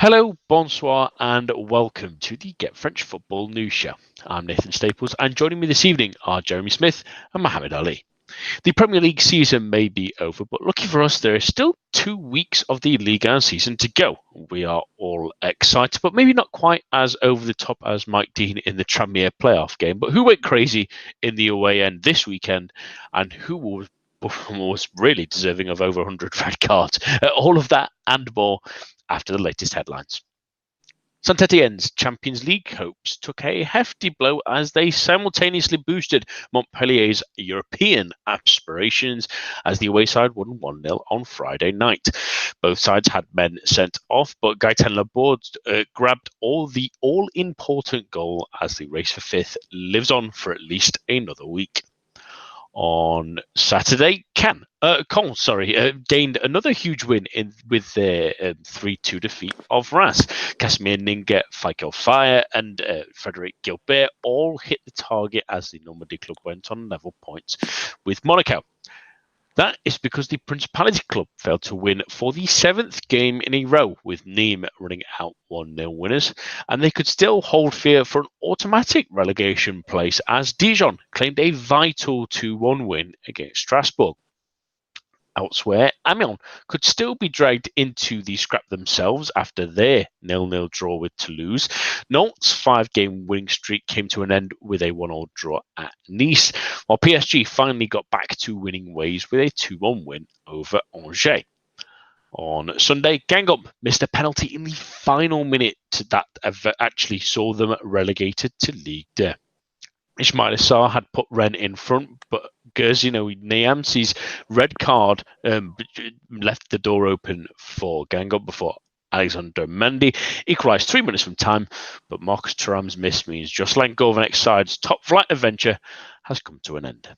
Hello, bonsoir, and welcome to the Get French Football News Show. I'm Nathan Staples, and joining me this evening are Jeremy Smith and Mohammed Ali. The Premier League season may be over, but lucky for us, there is still 2 weeks of the Ligue season to go. We are all excited, but maybe not quite as over the top as Mike Dean in the Tranmere playoff game. But who went crazy in the away end this weekend, and who was really deserving of over 100 red cards? All of that and more after the latest headlines. Saint-Etienne's Champions League hopes took a hefty blow as they simultaneously boosted Montpellier's European aspirations as the away side won 1-0 on Friday night. Both sides had men sent off, but Gaëtan Laborde grabbed the all-important goal as the race for fifth lives on for at least another week. On Saturday, Caen gained another huge win with their 3-2 defeat of Reims. Casimir Ninga, Faikel Fire, and Frederic Gilbert all hit the target as the Normandy club went on level points with Monaco. That is because the Principality Club failed to win for the 7th game in a row, with Nîmes running out 1-0 winners, and they could still hold fear for an automatic relegation place as Dijon claimed a vital 2-1 win against Strasbourg. Elsewhere, Amiens could still be dragged into the scrap themselves after their 0-0 draw with Toulouse. Nantes' 5-game winning streak came to an end with a 1-1 draw at Nice, while PSG finally got back to winning ways with a 2-1 win over Angers. On Sunday, Guingamp missed a penalty in the final minute that actually saw them relegated to Ligue 2. Ismail Sarr had put Rennes in front, but Gersino Niamsi's red card left the door open for Guingamp before Alexander Mendy equalised 3 minutes from time, but Marcus Thuram's miss means Jocelyn Gourvenec's side's top flight adventure has come to an end.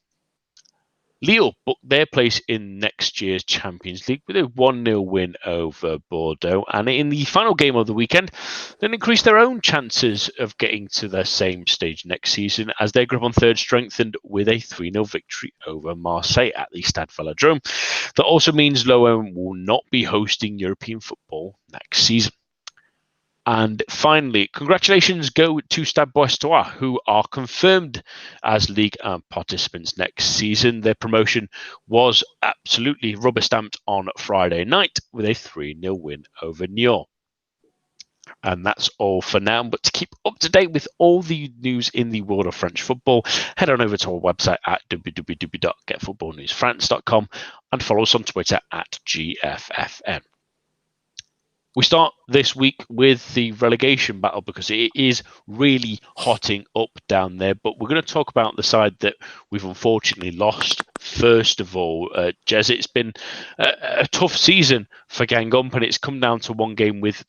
Lille booked their place in next year's Champions League with a 1-0 win over Bordeaux, and in the final game of the weekend, they increased their own chances of getting to the same stage next season as their grip on third strengthened with a 3-0 victory over Marseille at the Stade Velodrome. That also means L'OM will not be hosting European football next season. And finally, congratulations go to Stade Brestois, who are confirmed as Ligue 1 participants next season. Their promotion was absolutely rubber-stamped on Friday night with a 3-0 win over Nyon. And that's all for now. But to keep up to date with all the news in the world of French football, head on over to our website at www.getfootballnewsfrance.com and follow us on Twitter at GFFN. We start this week with the relegation battle because it is really hotting up down there. But we're going to talk about the side that we've unfortunately lost. First of all, Jez, it's been a tough season for Guingamp, and it's come down to one game with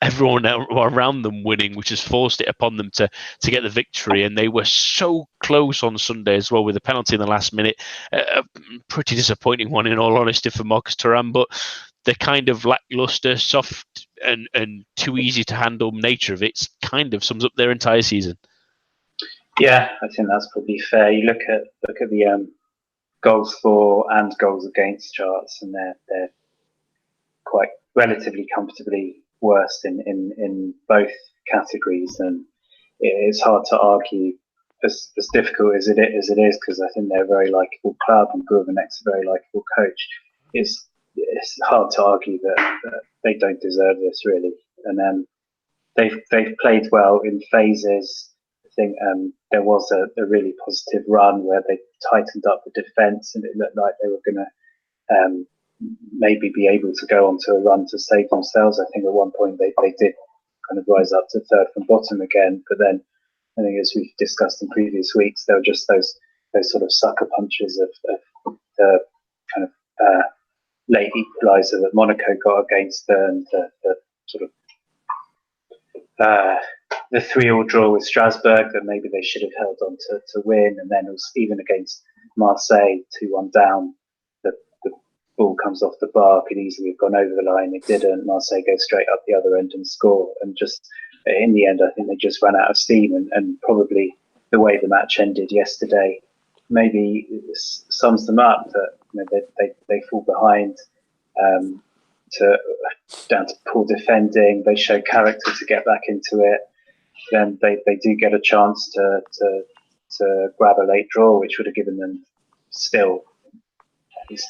everyone around them winning, which has forced it upon them to get the victory. And they were so close on Sunday as well with a penalty in the last minute. A pretty disappointing one, in all honesty, for Marcus Thuram, but the kind of lackluster, soft, and too easy to handle nature of it kind of sums up their entire season. Yeah, I think that's probably fair. You look at the goals for and goals against charts, and they're quite relatively comfortably worst in both categories, and it's hard to argue. As difficult as it is, because I think they're a very likeable club and Gourvenec's a very likeable coach. It's hard to argue that they don't deserve this, really. And they've played well in phases. I think there was a really positive run where they tightened up the defence, and it looked like they were going to maybe be able to go onto a run to save themselves. I think at one point they did kind of rise up to third from bottom again, but then I think, as we've discussed in previous weeks, there were just those sort of sucker punches of the kind of late equaliser that Monaco got against the sort of the 3-3 draw with Strasbourg that maybe they should have held on to win, and then it was even against Marseille 2-1 down. The ball comes off the bar, could easily have gone over the line. It didn't. Marseille go straight up the other end and score, and just in the end, I think they just ran out of steam, and probably the way the match ended yesterday maybe sums them up. That they fall behind. down to poor defending. They show character to get back into it. Then they do get a chance to grab a late draw, which would have given them still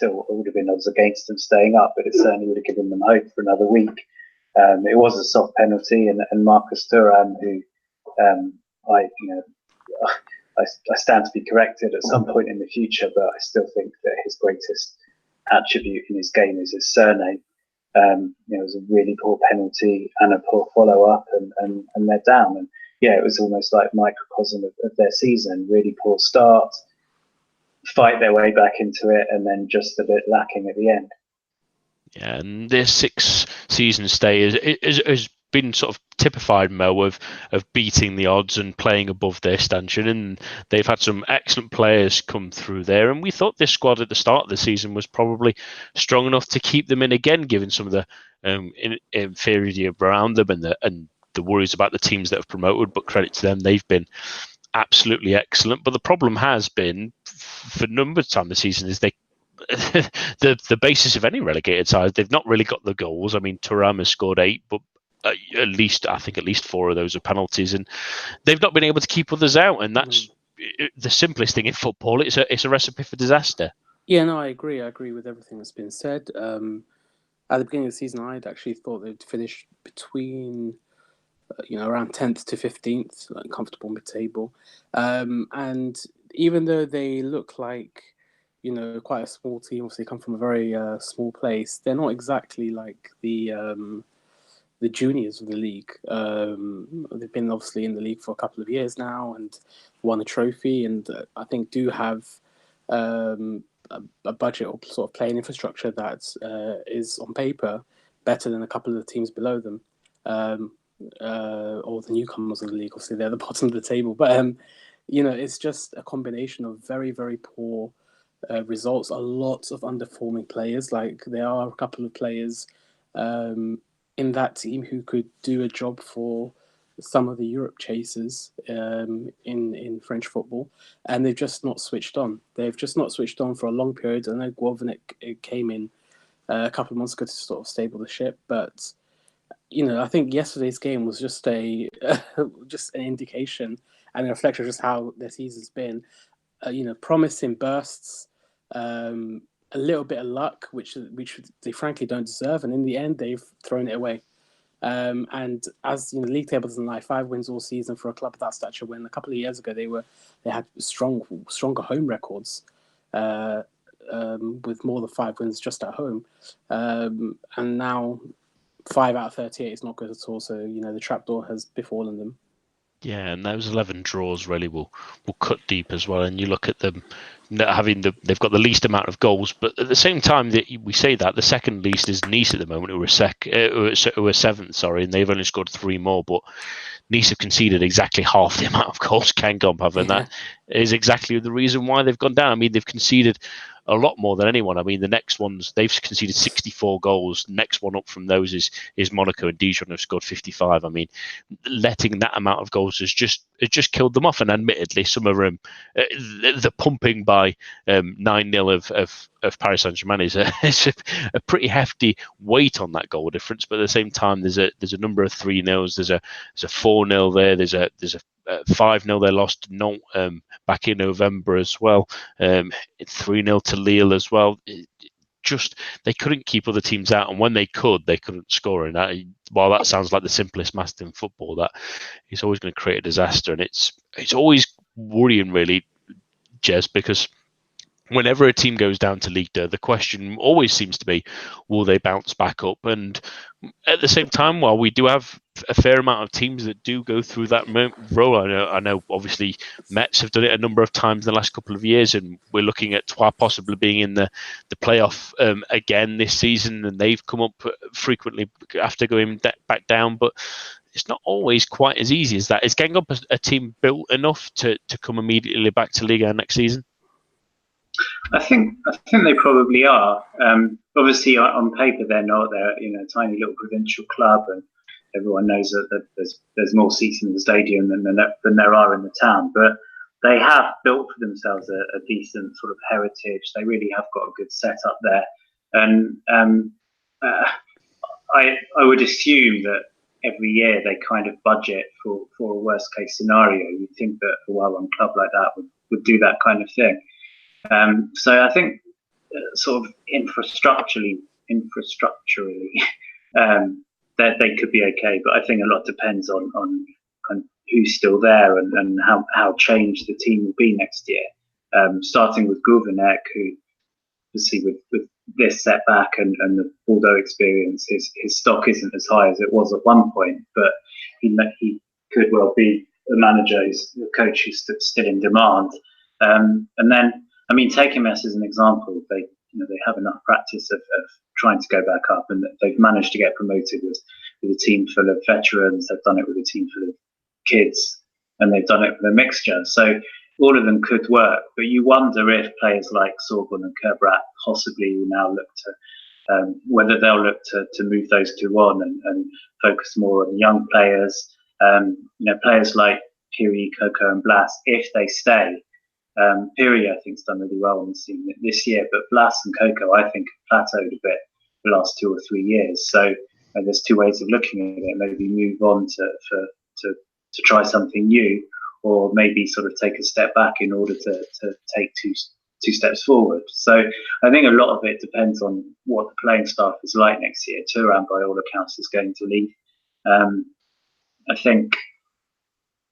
would have been odds against them staying up, but it certainly would have given them hope for another week. It was a soft penalty, and Marcus Thuram, who I stand to be corrected at some point in the future, but I still think that his greatest attribute in his game is his surname. It was a really poor penalty and a poor follow-up, and they're down. And yeah, it was almost like microcosm of their season. Really poor start, fight their way back into it, and then just a bit lacking at the end. Yeah, and their 6-season stay has been sort of typified, Mo, of beating the odds and playing above their stanchion, and they've had some excellent players come through there, and we thought this squad at the start of the season was probably strong enough to keep them in again, given some of the inferiority around them and the worries about the teams that have promoted, but credit to them, they've been absolutely excellent. But the problem has been, for a number of times this season, is the basis of any relegated side, they've not really got the goals. I mean, Thuram has scored 8, but at least 4 of those are penalties, and they've not been able to keep others out. And that's the simplest thing in football. It's a recipe for disaster. Yeah, no, I agree. I agree with everything that's been said. At the beginning of the season, I'd actually thought they'd finish between around 10th to 15th, like comfortable mid-table. And even though they look like quite a small team, obviously come from a very small place, they're not exactly like the juniors of the league. They've been obviously in the league for a couple of years now and won a trophy, and I think do have a budget or sort of playing infrastructure that is on paper better than a couple of the teams below them, or the newcomers of the league. Obviously, they're at the bottom of the table, but it's just a combination of very, very poor results. A lot of underperforming players. Like there are a couple of players in that team who could do a job for some of the Europe chasers in French football, and they've just not switched on. They've just not switched on for a long period. I know Guovnik came in a couple of months ago to sort of stable the ship, but I think yesterday's game was just just an indication and a reflection of just how their season's been. Promising bursts, a little bit of luck, which they frankly don't deserve, and in the end, they've thrown it away. And as the league table doesn't lie, 5 wins all season for a club of that stature. When a couple of years ago they had stronger home records, with more than 5 wins just at home, and now 5 out of 38 is not good at all. So the trapdoor has befallen them. Yeah, and those 11 draws really will cut deep as well. And you look at them they've got the least amount of goals, but at the same time that we say that, the second least is Nice at the moment, who are 7th, sorry, and they've only scored 3 more. But Nice have conceded exactly half the amount of goals Cairngorm have, and that is exactly the reason why they've gone down. I mean, they've conceded a lot more than anyone. I mean, the next ones, they've conceded 64 goals. Next one up from those is Monaco, and Dijon have scored 55. I mean, letting that amount of goals has just killed them off. And admittedly, some of them, the pumping by 9-0 of Paris Saint-Germain is a pretty hefty weight on that goal difference. But at the same time, there's a number of 3-0s. There's a 4-0 there. There's a 5-0 they lost to Nantes back in November as well. 3-0 to Lille as well. They couldn't keep other teams out, and when they couldn't score. And while that sounds like the simplest math in football, that it's always going to create a disaster. And it's always worrying, really, Jez, because whenever a team goes down to Ligue 2, the question always seems to be, will they bounce back up? And at the same time, while we do have a fair amount of teams that do go through that role, I know obviously Metz have done it a number of times in the last couple of years, and we're looking at Troyes possibly being in the playoff again this season, and they've come up frequently after going back down, but it's not always quite as easy as that. Is Cairngorm a team built enough to come immediately back to Ligue 1 next season? I think they probably are. Obviously, on paper, they're not. They're a tiny little provincial club, and everyone knows that there's more seats in the stadium than there are in the town. But they have built for themselves a decent sort of heritage. They really have got a good setup there, and I would assume that every year they kind of budget for a worst case scenario. You'd think that a well-run club like that would do that kind of thing. So I think sort of infrastructurally, that they could be okay. But I think a lot depends on kind of who's still there and how changed the team will be next year. Starting with Gourvenek, who obviously with this setback and the Bordeaux experience, his stock isn't as high as it was at one point, but he could well be the coach who's still in demand. And then, I mean, take him as an example. They have enough practice of trying to go back up, and they've managed to get promoted with a team full of veterans. They've done it with a team full of kids, and they've done it with a mixture. So all of them could work, but you wonder if players like Sorgon and Kerbrat possibly will now look to whether they'll look to move those two on and focus more on young players. Players like Piri, Coco, and Blas, if they stay. Piri, I think, has done really well on the scene this year, but Blas and Coco, I think, have plateaued a bit the last 2 or 3 years. So there's two ways of looking at it. Maybe move on to try something new, or maybe sort of take a step back in order to take two steps forward. So I think a lot of it depends on what the playing staff is like next year. Thuram, by all accounts, is going to leave. I think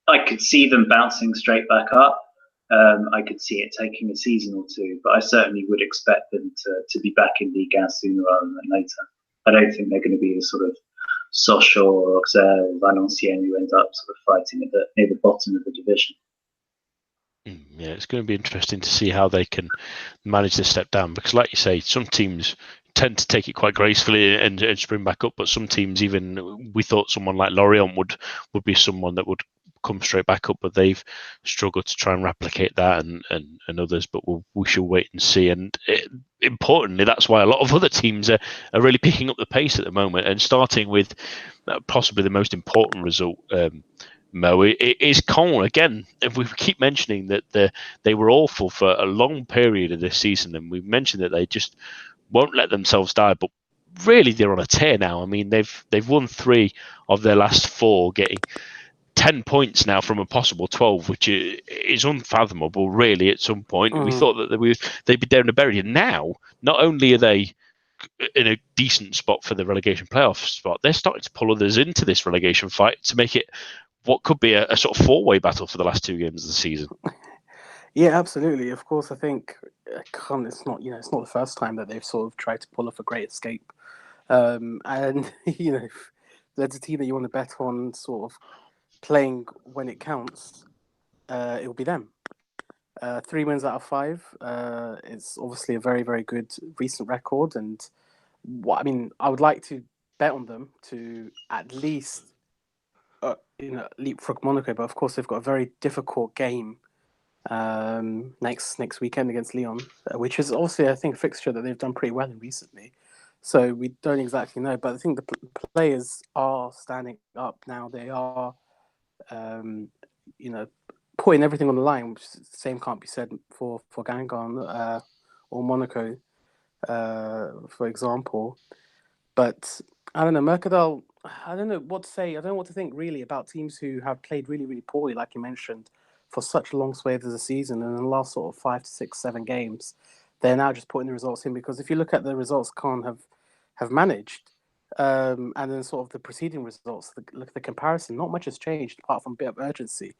I could see them bouncing straight back up. I could see it taking a season or two, but I certainly would expect them to be back in Ligue 1 sooner rather than later. I don't think they're going to be the sort of Sochaux or Auxerre or Valenciennes who end up sort of fighting near the bottom of the division. Yeah, it's going to be interesting to see how they can manage this step down, because like you say, some teams tend to take it quite gracefully and spring back up, but some teams, even we thought someone like Lorient would be someone that would come straight back up, but they've struggled to try and replicate that, and others, but we shall wait and see. And importantly, that's why a lot of other teams are really picking up the pace at the moment, and starting with possibly the most important result, Mo, it is Caen again. If we keep mentioning that they were awful for a long period of this season, and we've mentioned that they just won't let themselves die, but really they're on a tear now. I mean, they've won 3 of their last 4, getting 10 points now from a possible 12, which is unfathomable, really. At some point, we thought that they'd be down to bury. And now, not only are they in a decent spot for the relegation playoff spot, they're starting to pull others into this relegation fight to make it what could be a sort of 4-way battle for the last 2 games of the season. Yeah, absolutely. Of course, I think it's not the first time that they've sort of tried to pull off a great escape. And if there's a team that you want to bet on, sort of playing when it counts, it will be them. 3 wins out of 5. It's obviously a very, very good recent record, and I would like to bet on them to at least leapfrog Monaco. But of course, they've got a very difficult game next weekend against Lyon, which is obviously, I think, a fixture that they've done pretty well in recently. So we don't exactly know, but I think the players are standing up now. They are, putting everything on the line, which the same can't be said for Guingamp or Monaco, for example. But I don't know, Mercadal, I don't know what to say. I don't know what to think really about teams who have played really, really poorly, like you mentioned, for such long swathes of the season, and in the last sort of 5 to 6, 7 games, they're now just putting the results in. Because if you look at the results Caen have managed, and then sort of the preceding results, look at the comparison, not much has changed apart from a bit of urgency.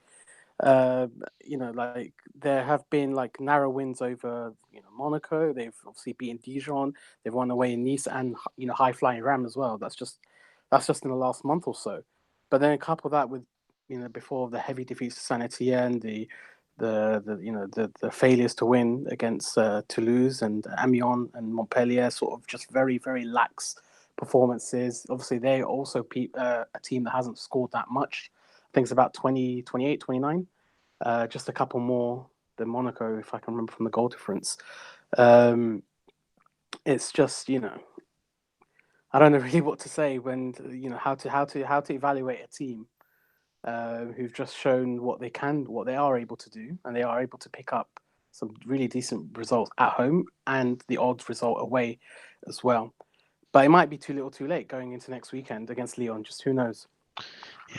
Like there have been like narrow wins over Monaco. They've obviously beaten Dijon. They've won away in Nice, and high flying Ram as well. That's just in the last month or so. But then couple that with before the heavy defeats to Saint Etienne, the failures to win against Toulouse and Amiens and Montpellier, sort of just very, very lax performances. Obviously, they're also a team that hasn't scored that much. I think it's about 20, 28, 29. Just a couple more than Monaco, if I can remember from the goal difference. It's just, I don't know really what to say when, how to evaluate a team who've just shown what they are able to do, and they are able to pick up some really decent results at home and the odds result away as well. But it might be too little, too late going into next weekend against Lyon. Just who knows?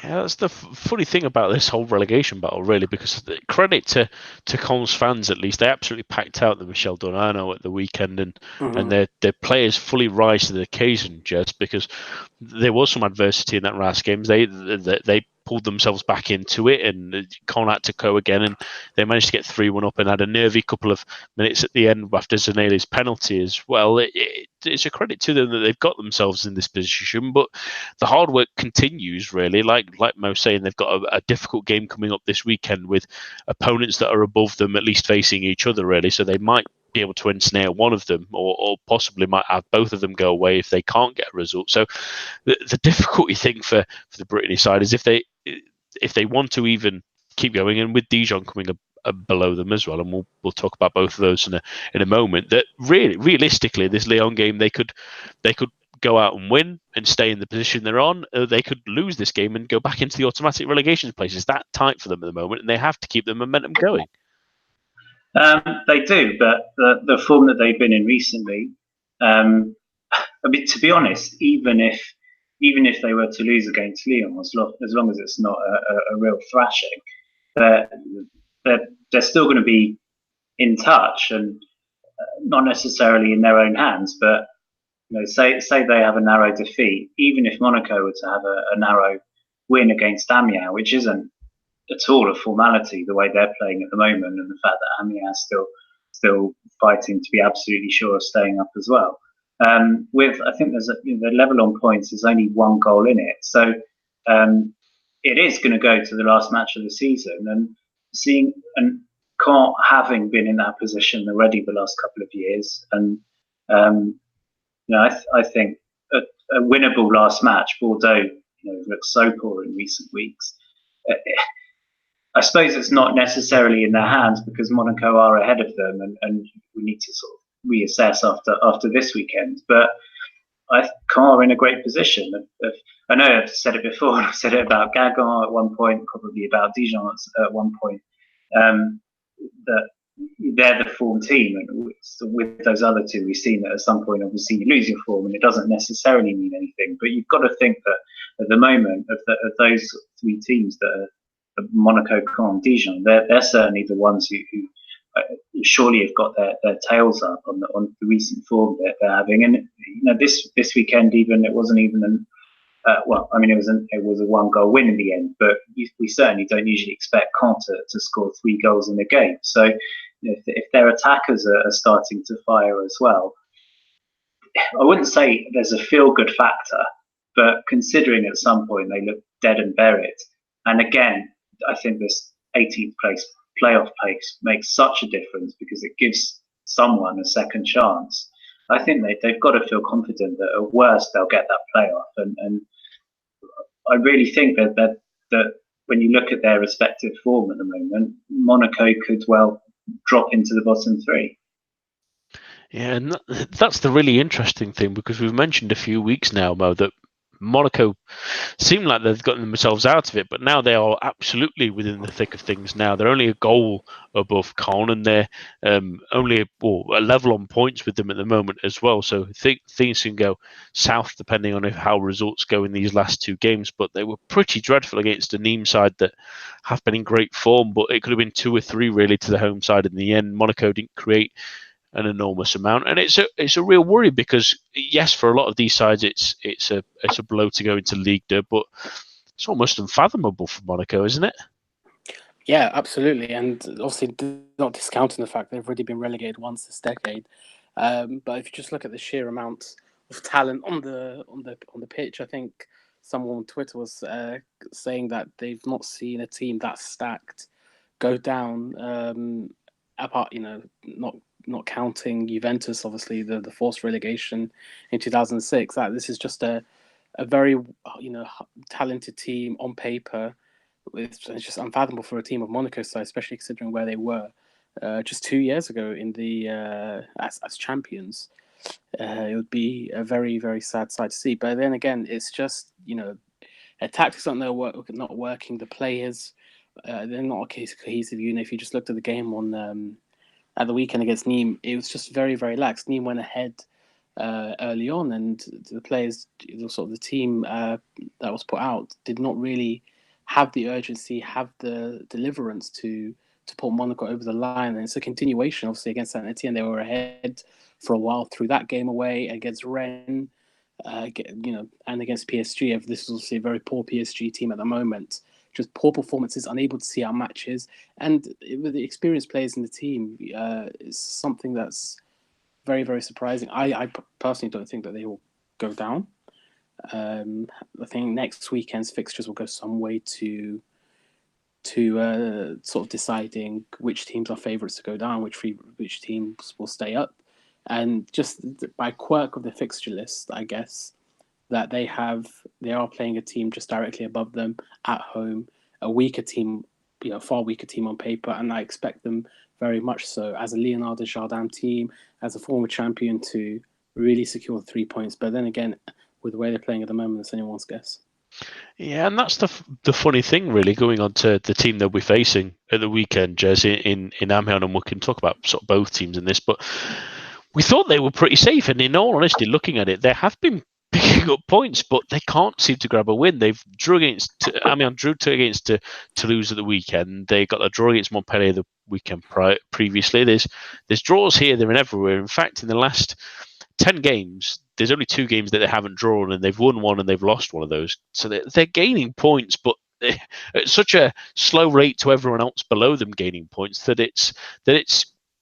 Yeah, that's the funny thing about this whole relegation battle, really, because credit to Caen's fans, at least, they absolutely packed out the Michel Donano at the weekend, and their players fully rise to the occasion, just because there was some adversity in that last game. They pulled themselves back into it, and Caen had to go again, and they managed to get 3-1 up and had a nervy couple of minutes at the end after Zanelli's penalty as well. It's a credit to them that they've got themselves in this position, but the hard work continues, really. Like Mo saying, they've got a difficult game coming up this weekend with opponents that are above them, at least facing each other, really. So they might be able to ensnare one of them, or possibly might have both of them go away if they can't get a result. So the difficulty thing for the Brittany side is if they want to even keep going, and with Dijon coming below them as well, and we'll talk about both of those in a moment, that really realistically this Lyon game they could go out and win and stay in the position they're on. They could lose this game and go back into the automatic relegation place. It's that tight for them at the moment, and they have to keep the momentum going. They do, but the form that they've been in recently, I mean, to be honest, even if they were to lose against Lyon, as long as it's not a real thrashing, they're still going to be in touch, and not necessarily in their own hands. But say they have a narrow defeat, even if Monaco were to have a narrow win against Amiens, which isn't at all a formality the way they're playing at the moment, and the fact that Amiens is still fighting to be absolutely sure of staying up as well. I think there's the level on points is only 1 goal in it, so it is going to go to the last match of the season, and Caen having been in that position already the last couple of years, and I think a winnable last match. Bordeaux looks so poor in recent weeks. I suppose it's not necessarily in their hands because Monaco are ahead of them, and we need to sort of reassess after this weekend. But Caen are in a great position. I know I've said it before. I've said it about Guingamp at one point, probably about Dijon at one point. That they're the form team, and with those other two, we've seen that at some point, obviously, you lose your form, and it doesn't necessarily mean anything. But you've got to think that at the moment, of those 3 teams that are Monaco, Caen, Dijon, they're certainly the ones who surely have got their tails up on the recent form that they're having. And this weekend, even it wasn't even it was a 1-goal win in the end. But we certainly don't usually expect Caen to score 3 goals in a game. So if their attackers are starting to fire as well, I wouldn't say there's a feel-good factor, but considering at some point they look dead and buried, and again, I think this 18th place playoff place makes such a difference because it gives someone a second chance. I think they've got to feel confident that at worst they'll get that playoff, and I really think that when you look at their respective form at the moment, Monaco could well drop into the bottom 3. Yeah, and that's the really interesting thing, because we've mentioned a few weeks now, Mo, that Monaco seem like they've gotten themselves out of it, but now they are absolutely within the thick of things now. They're only a goal above Caen, and they're only a level on points with them at the moment as well. So things can go south depending on how results go in these last 2 games. But they were pretty dreadful against a Nîmes side that have been in great form, but it could have been 2 or 3 really to the home side in the end. Monaco didn't create an enormous amount, and it's a real worry because yes, for a lot of these sides, it's a blow to go into Ligue 2, but it's almost unfathomable for Monaco, isn't it? Yeah, absolutely, and obviously not discounting the fact they've already been relegated once this decade. But if you just look at the sheer amount of talent on the pitch, I think someone on Twitter was saying that they've not seen a team that stacked go down. Apart, not counting Juventus, obviously the forced relegation in 2006. That this is just a very talented team on paper. It's just unfathomable for a team of Monaco size, especially considering where they were just 2 years ago in the as champions. It would be a very, very sad sight to see. But then again, it's just their tactics not working. The players they're not a cohesive unit. If you just looked at the game on at the weekend against Nîmes, it was just very, very lax. Nîmes went ahead early on, and the players, sort of the team that was put out, did not really have the urgency, have the deliverance to put Monaco over the line. And it's a continuation, obviously, against Saint Etienne. They were ahead for a while through that game away against Rennes, and against PSG. This is obviously a very poor PSG team at the moment. Just poor performances, unable to see our matches, and with the experienced players in the team, it's something that's very, very surprising. I personally don't think that they will go down. I think next weekend's fixtures will go some way to sort of deciding which teams are favourites to go down, which teams will stay up, and just by quirk of the fixture list, I guess that they are playing a team just directly above them at home, a weaker team, far weaker team on paper, and I expect them very much so as a Leonardo Jardim team, as a former champion, to really secure 3 points. But then again, with the way they're playing at the moment, it's anyone's guess. Yeah, and that's the funny thing, really, going on to the team that we're facing at the weekend, Jez, in Amiens, and we can talk about sort of both teams in this, but we thought they were pretty safe, and in all honesty, looking at it, they have been picking up points, but they can't seem to grab a win. They've drew against against Toulouse at the weekend. They got a draw against Montpellier the weekend previously. There's draws here, there, and everywhere. In fact, in the last 10 games, there's only 2 games that they haven't drawn, and they've won one and they've lost one of those. So they're gaining points, but at such a slow rate to everyone else below them gaining points that it's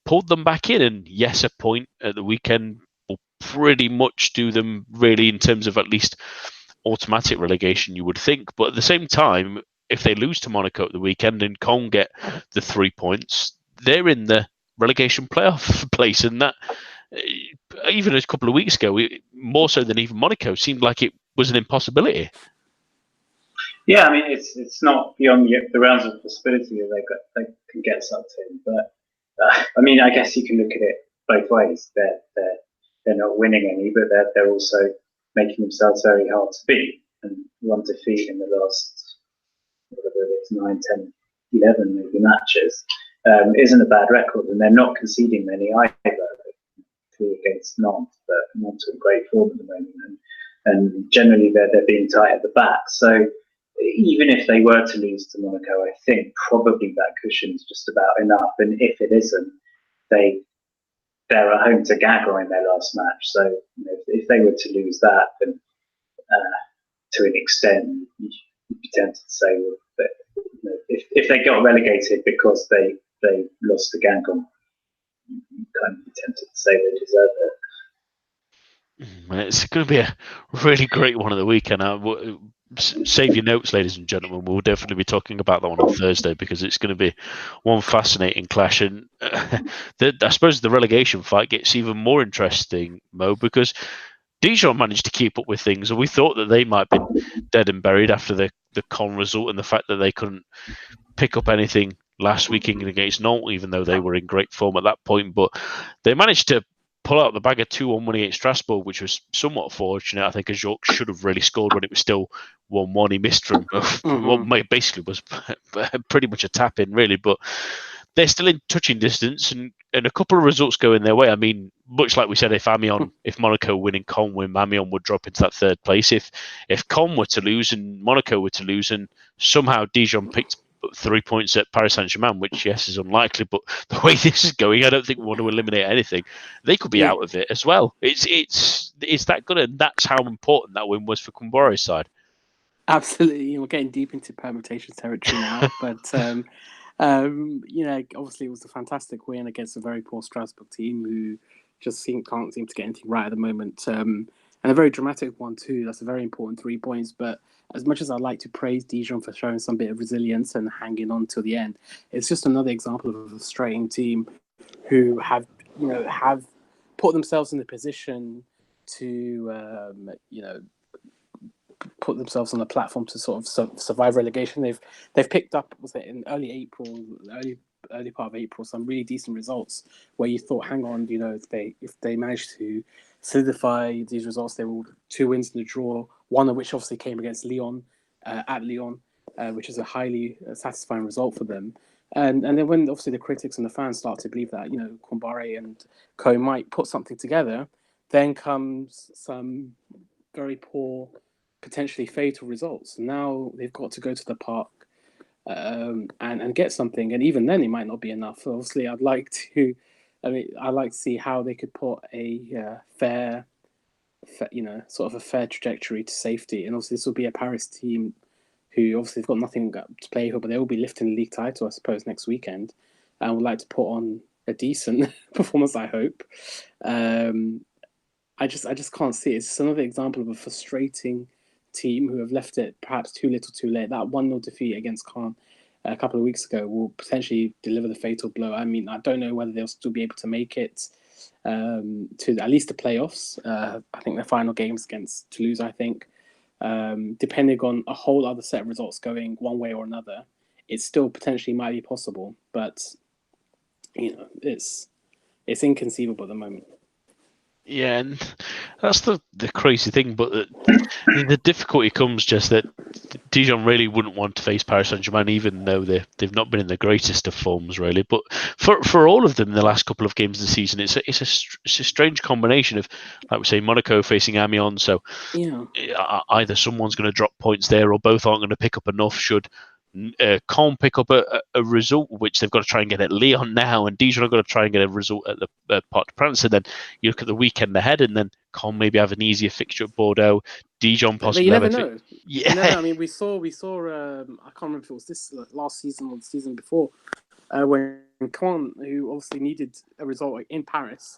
pulled them back in. And yes, a point at the weekend will pretty much do them, really, in terms of at least automatic relegation, you would think. But at the same time, if they lose to Monaco at the weekend and can't get the 3 points, they're in the relegation playoff place, and that, even a couple of weeks ago, more so than even Monaco, seemed like it was an impossibility. Yeah, I mean, it's not beyond the realms of possibility that they can get sucked in. But I mean, I guess you can look at it both ways. They're not winning any, but they're also making themselves very hard to beat. And 1 defeat in the last, whatever it is, 9, 10, 11 maybe matches isn't a bad record, and they're not conceding many either. 3 against Nantes, but Nantes in great form at the moment, and generally they're being tight at the back. So even if they were to lose to Monaco, I think probably that cushion's just about enough. And if it isn't, they're at home to Guingamp in their last match. So if they were to lose that, then to an extent, you'd be tempted to say, well, that, if they got relegated because they lost to Guingamp, you kind of be tempted to say they deserve it. It's going to be a really great one of the weekend. Save your notes, ladies and gentlemen. We'll definitely be talking about that one on Thursday, because it's going to be one fascinating clash. And I suppose the relegation fight gets even more interesting, Mo, because Dijon managed to keep up with things, and we thought that they might be dead and buried after the Caen result and the fact that they couldn't pick up anything last weekend against Nantes, even though they were in great form at that point. But they managed to pull out the bag of 2-1 win against Strasbourg, which was somewhat fortunate. I think Ajorc should have really scored when it was still 1-1. He missed from what basically was pretty much a tap in, really. But they're still in touching distance, and a couple of results going their way. I mean, much like we said, if Monaco win and Caen win, Amiens would drop into that 3rd place. If Caen were to lose and Monaco were to lose, and somehow Dijon picked 3 points at Paris Saint-Germain, which, yes, is unlikely, but the way this is going, I don't think we want to eliminate anything. They could be out of it as well. It's that good, and that's how important that win was for Kumbore's side. Absolutely. We're getting deep into permutation territory now, but obviously it was a fantastic win against a very poor Strasbourg team who just can't seem to get anything right at the moment. And a very dramatic one too. That's a very important 3 points. But as much as I'd like to praise Dijon for showing some bit of resilience and hanging on till the end, it's just another example of a frustrating team who have put themselves in the position to put themselves on a platform to sort of survive relegation. They've picked up, was it in early part of April, some really decent results where you thought, hang on, if they manage to solidify these results, they will 2 wins in the draw, one of which obviously came against Lyon, at Lyon, which is a highly satisfying result for them. And then when obviously the critics and the fans start to believe that Kombare and Co might put something together, then comes some very poor, potentially fatal results. Now they've got to go to the park and get something, and even then it might not be enough. Obviously, I'd like to see how they could put a fair, sort of a fair trajectory to safety. And obviously, this will be a Paris team who obviously have got nothing to play for, but they will be lifting the league title, I suppose, next weekend, and would like to put on a decent performance, I hope. I just can't see it. It's just another example of a frustrating team who have left it perhaps too little too late. That 1-0 defeat against Caen a couple of weeks ago will potentially deliver the fatal blow. I mean, I don't know whether they'll still be able to make it to at least the playoffs. I think their final game's against Toulouse, I think. Depending on a whole other set of results going one way or another, it still potentially might be possible. But, it's inconceivable at the moment. Yeah, and that's the crazy thing. But the difficulty comes just that Dijon really wouldn't want to face Paris Saint-Germain, even though they've not been in the greatest of forms, really. But for all of them in the last couple of games of the season, it's a strange combination of, like we say, Monaco facing Amiens. So either someone's going to drop points there, or both aren't going to pick up enough. Should Caen pick up a result, which they've got to try and get at Lyon now, and Dijon have got to try and get a result at the Parc des Princes. And then you look at the weekend ahead, and then Caen maybe have an easier fixture at Bordeaux. Dijon possibly. But you never know. Yeah. You never know. I mean, we saw. I can't remember if it was this last season or the season before, when Caen, who obviously needed a result in Paris,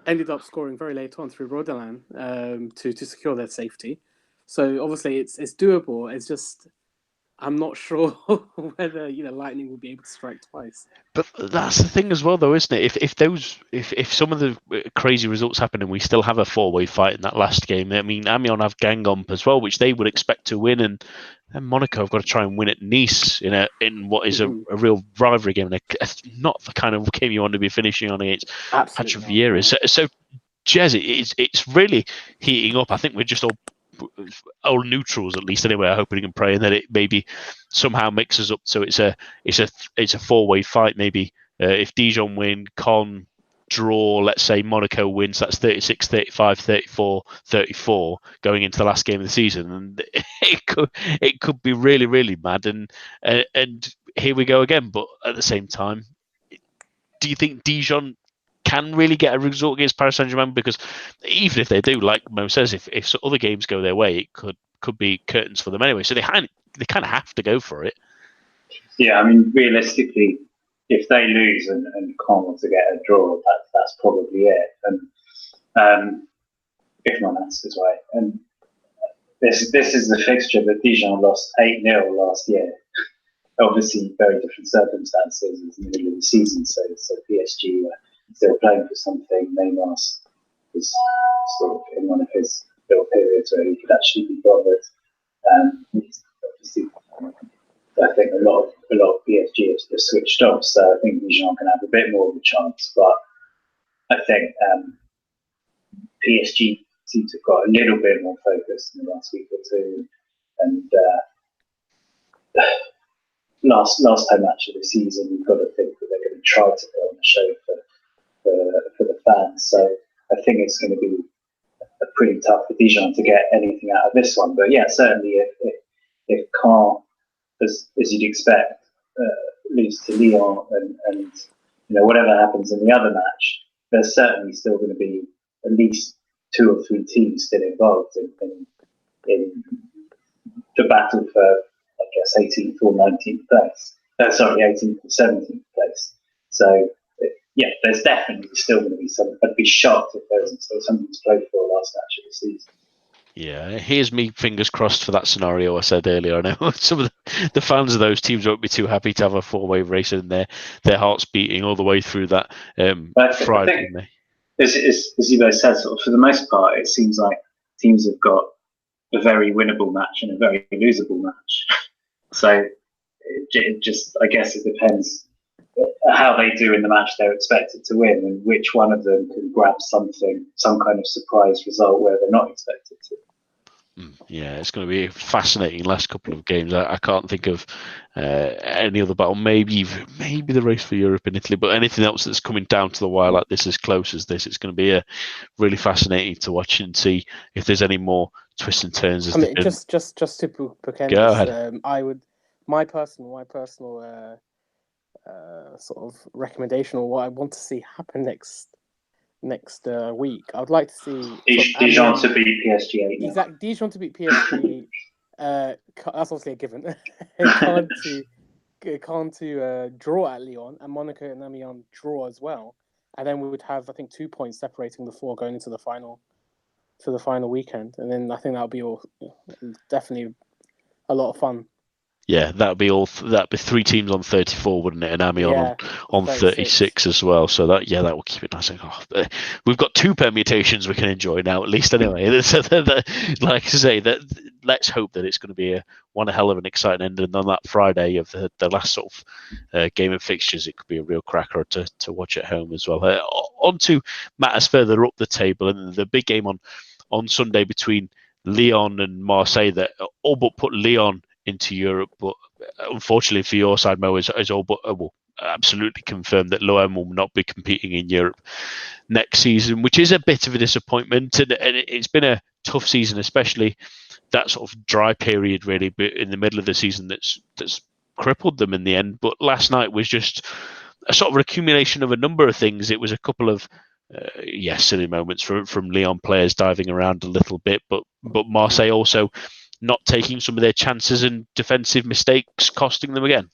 ended up scoring very late on through Rodelin to secure their safety. So obviously it's doable. It's just I'm not sure whether Lightning will be able to strike twice. But that's the thing as well, though, isn't it? If some of the crazy results happen and we still have a 4-way fight in that last game, I mean, Amiens have Guingamp as well, which they would expect to win, and Monaco have got to try and win at Nice in what is a real rivalry game, not the kind of game you want to be finishing on against Patrick Vieira. So, Jez, it's really heating up. I think we're just all neutrals, at least anyway, hoping and praying that it maybe somehow mixes up so it's a 4-way fight. Maybe if Dijon win, Caen draw, let's say Monaco wins, that's 36, 35, 34, 34 going into the last game of the season, and it could be really, really mad. And here we go again. But at the same time, do you think Dijon can really get a result against Paris Saint-Germain? Because even if they do, like Mo says, if other games go their way, it could be curtains for them anyway. So they kind of have to go for it. Yeah, I mean, realistically, if they lose and Caen want to get a draw, that's probably it. And if my maths is right, and this is the fixture that Dijon lost 8-0 last year. Obviously, very different circumstances. It's in the middle of the season, so PSG were still playing for something. Neymar was sort of in one of his little periods where he could actually be bothered. Obviously, I think a lot of PSG have switched off, so I think Dijon can have a bit more of a chance. But I think PSG seem to have got a little bit more focused in the last week or two, and last home match of the season, you've got to think that they're going to try to put on a show for the fans. So I think it's going to be pretty tough for Dijon to get anything out of this one. But yeah, certainly if Caen, as you'd expect, lose to Lyon and whatever happens in the other match, there's certainly still going to be at least 2 or 3 teams still involved in the battle for, I guess, 18th or 19th place. 18th or 17th place. So yeah, there's definitely still going to be some. I'd be shocked if there isn't still something to play for last match of the season. Yeah, here's me fingers crossed for that scenario I said earlier. I know some of the fans of those teams won't be too happy to have a 4-way race and their hearts beating all the way through that Friday. As you guys said, sort of for the most part, it seems like teams have got a very winnable match and a very losable match. So it just, I guess it depends how they do in the match they're expected to win and which one of them can grab some kind of surprise result where they're not expected to. Yeah, it's going to be a fascinating last couple of games. I can't think of any other battle. Maybe the race for Europe in Italy, but anything else that's coming down to the wire like this, as close as this, it's going to be really fascinating to watch and see if there's any more twists and turns. I mean, just to bookend Go this, ahead. I would my personal sort of recommendation, or what I want to see happen next week. I would like to see Dijon to beat PSG. Exactly, Dijon to beat PSG. That's obviously a given. Caen to draw at Lyon, and Monaco and Amiens draw as well, and then we would have, I think, 2 points separating the four going into the final weekend, and then I think that would be definitely a lot of fun. Yeah, that'd be 3 teams on 34, wouldn't it? And Amiens on 36 as well. So that will keep it nice. We've got 2 permutations we can enjoy now, at least anyway. Like I say, let's hope that it's going to be one hell of an exciting end. And on that Friday of the last sort of game of fixtures, it could be a real cracker to watch at home as well. On to matters further up the table, and the big game on Sunday between Lyon and Marseille that all but put Lyon into Europe, but unfortunately for your side, Mo, is all but absolutely confirmed that Lyon will not be competing in Europe next season, which is a bit of a disappointment. And it's been a tough season, especially that sort of dry period, really, but in the middle of the season that's crippled them in the end. But last night was just a sort of accumulation of a number of things. It was a couple of silly moments from Lyon players diving around a little bit, but Marseille also not taking some of their chances and defensive mistakes costing them again.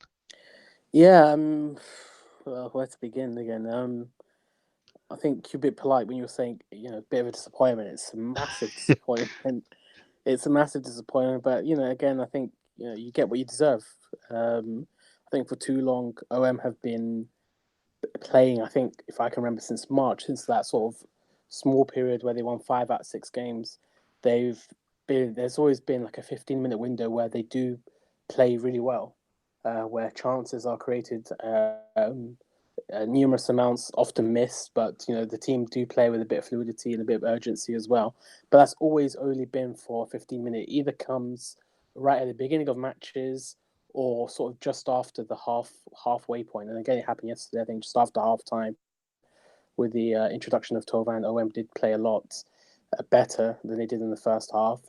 Yeah, well, where to begin again? I think you're a bit polite when you're saying, a bit of a disappointment. It's a massive disappointment. It's a massive disappointment, but again, I think you get what you deserve. I think for too long, OM have been playing. I think, if I can remember, since March, since that sort of small period where they won 5 out of 6 games, there's always been like a 15-minute window where they do play really well, where chances are created, numerous amounts, often missed, but the team do play with a bit of fluidity and a bit of urgency as well. But that's always only been for a 15-minute. Either comes right at the beginning of matches or sort of just after the halfway point. And again, it happened yesterday, I think, just after half time with the introduction of Thauvin. OM did play a lot better than they did in the first half.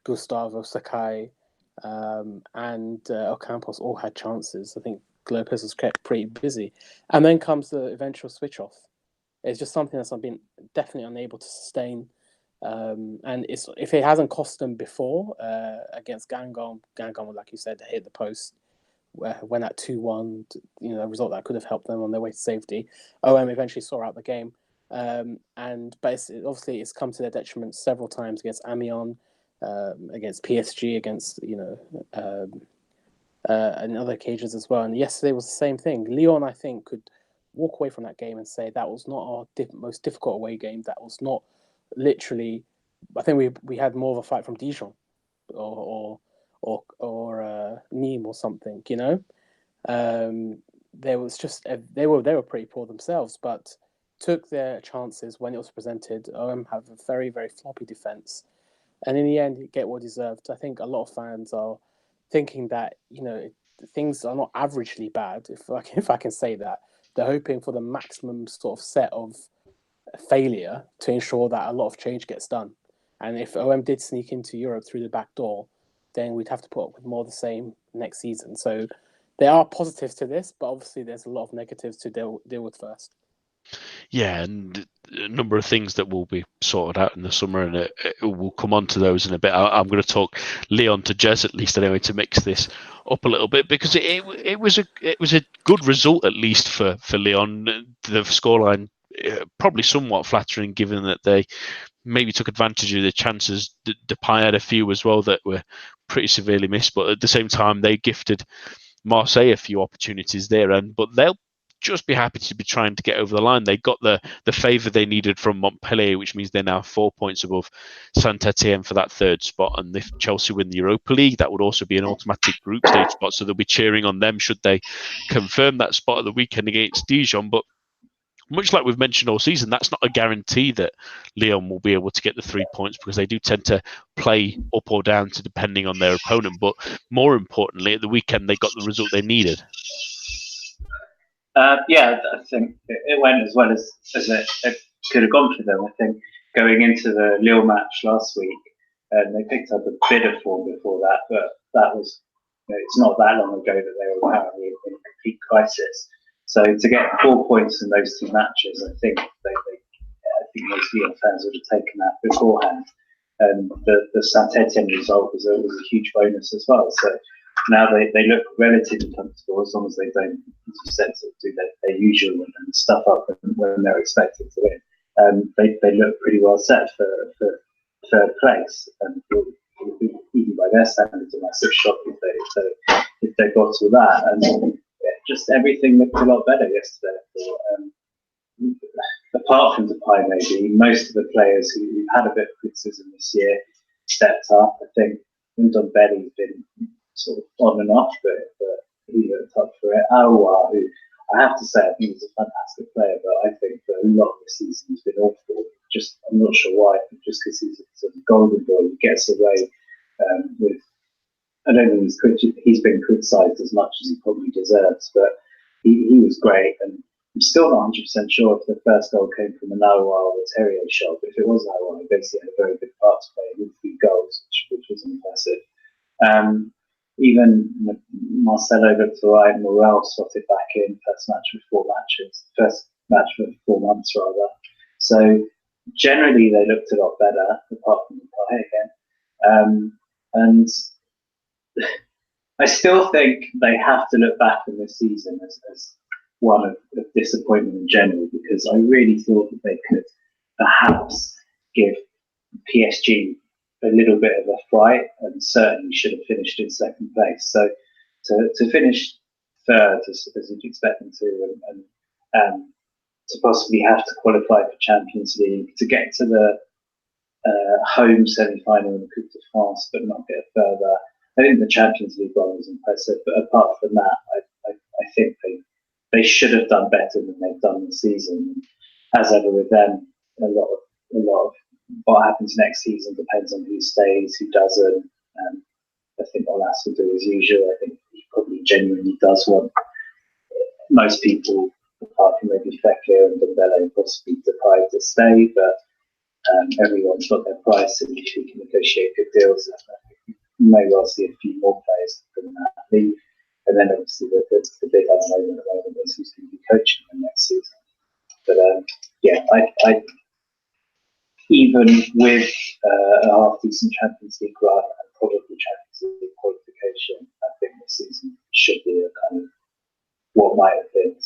Gustavo, Sakai, and Ocampos all had chances. I think Lopez was kept pretty busy. And then comes the eventual switch off. It's just something that's been definitely unable to sustain. And if it hasn't cost them before against Guingamp, like you said, hit the post, went at 2-1, a result that could have helped them on their way to safety. OM eventually saw out the game. But obviously it's come to their detriment several times against Amiens, against PSG, against and other occasions as well. And yesterday was the same thing. Lyon, I think, could walk away from that game and say that was not our most difficult away game. That was not literally. I think we had more of a fight from Dijon or Nîmes or something. There was just they were pretty poor themselves, but took their chances when it was presented. OM have a very, very floppy defense, and in the end, you get what deserved. I think a lot of fans are thinking that things are not averagely bad, if I can say that. They're hoping for the maximum sort of set of failure to ensure that a lot of change gets done. And if OM did sneak into Europe through the back door, then we'd have to put up with more of the same next season. So there are positives to this, but obviously there's a lot of negatives to deal with first. Yeah, and a number of things that will be sorted out in the summer, and we'll come on to those in a bit. I'm going to talk Lyon to Jez at least anyway to mix this up a little bit, because it was a good result at least for Lyon. The scoreline probably somewhat flattering, given that they maybe took advantage of the chances. Depay had a few as well that were pretty severely missed, but at the same time they gifted Marseille a few opportunities there, but they'll just be happy to be trying to get over the line. They got the favour they needed from Montpellier, which means they're now 4 points above Saint-Etienne for that third spot. And if Chelsea win the Europa League, that would also be an automatic group stage spot. So they'll be cheering on them should they confirm that spot at the weekend against Dijon. But much like we've mentioned all season, that's not a guarantee that Lyon will be able to get the 3 points, because they do tend to play up or down to depending on their opponent. But more importantly, at the weekend, they got the result they needed. Yeah, I think it went as well as it could have gone for them. I think going into the Lille match last week, they picked up a bit of form before that, but that was, it's not that long ago that they were apparently in a complete crisis. So to get 4 points in those two matches, I think I think most Lyon fans would have taken that beforehand. And the Saint-Etienne result was a huge bonus as well. So now they look relatively comfortable, as long as they don't, as you said, sort of do their usual and stuff up when they're expected to win. They look pretty well set for third place, and even by their standards, a massive shock if they got to that. And just everything looked a lot better yesterday. Apart from Depay, maybe most of the players who've had a bit of criticism this year stepped up. I think Ndombele's been sort of on and off, but he looked up for it. Aouar, who I have to say, I think he's a fantastic player, but I think for a lot of the season he's been awful. I'm not sure why. Just because he's a sort of golden boy, he gets away with. I don't think he's been criticised as much as he probably deserves, but he was great. And I'm still not 100% sure if the first goal came from an Aouar or a Terrier shot. But if it was Aouar, he basically had a very good part to play with 3 goals, which was impressive. Even Marcelo looked all right. Morel slotted back in. First match for 4 months rather. So generally they looked a lot better, apart from the play again. And I still think they have to look back on this season as one of disappointment in general, because I really thought that they could perhaps give PSG a little bit of a fright, and certainly should have finished in second place. So to finish third, as you'd expect them to, and to possibly have to qualify for Champions League, to get to the home semi-final in the Coupe de France, but not get further. I think the Champions League one was impressive, but apart from that, I think they should have done better than they've done this season. As ever with them, a lot of what happens next season depends on who stays, who doesn't. I think Olas will do as usual. I think he probably genuinely does want most people, apart from maybe Fekir and Dembele, possibly Depay to stay, but everyone's got their price, and if you can negotiate good deals, you may well see a few more players from that league. And then obviously the big unknown at the moment is who's going to be coaching them next season. But I even with a half-decent Champions League run and probably Champions League qualification, I think this season should be a kind of what might have been.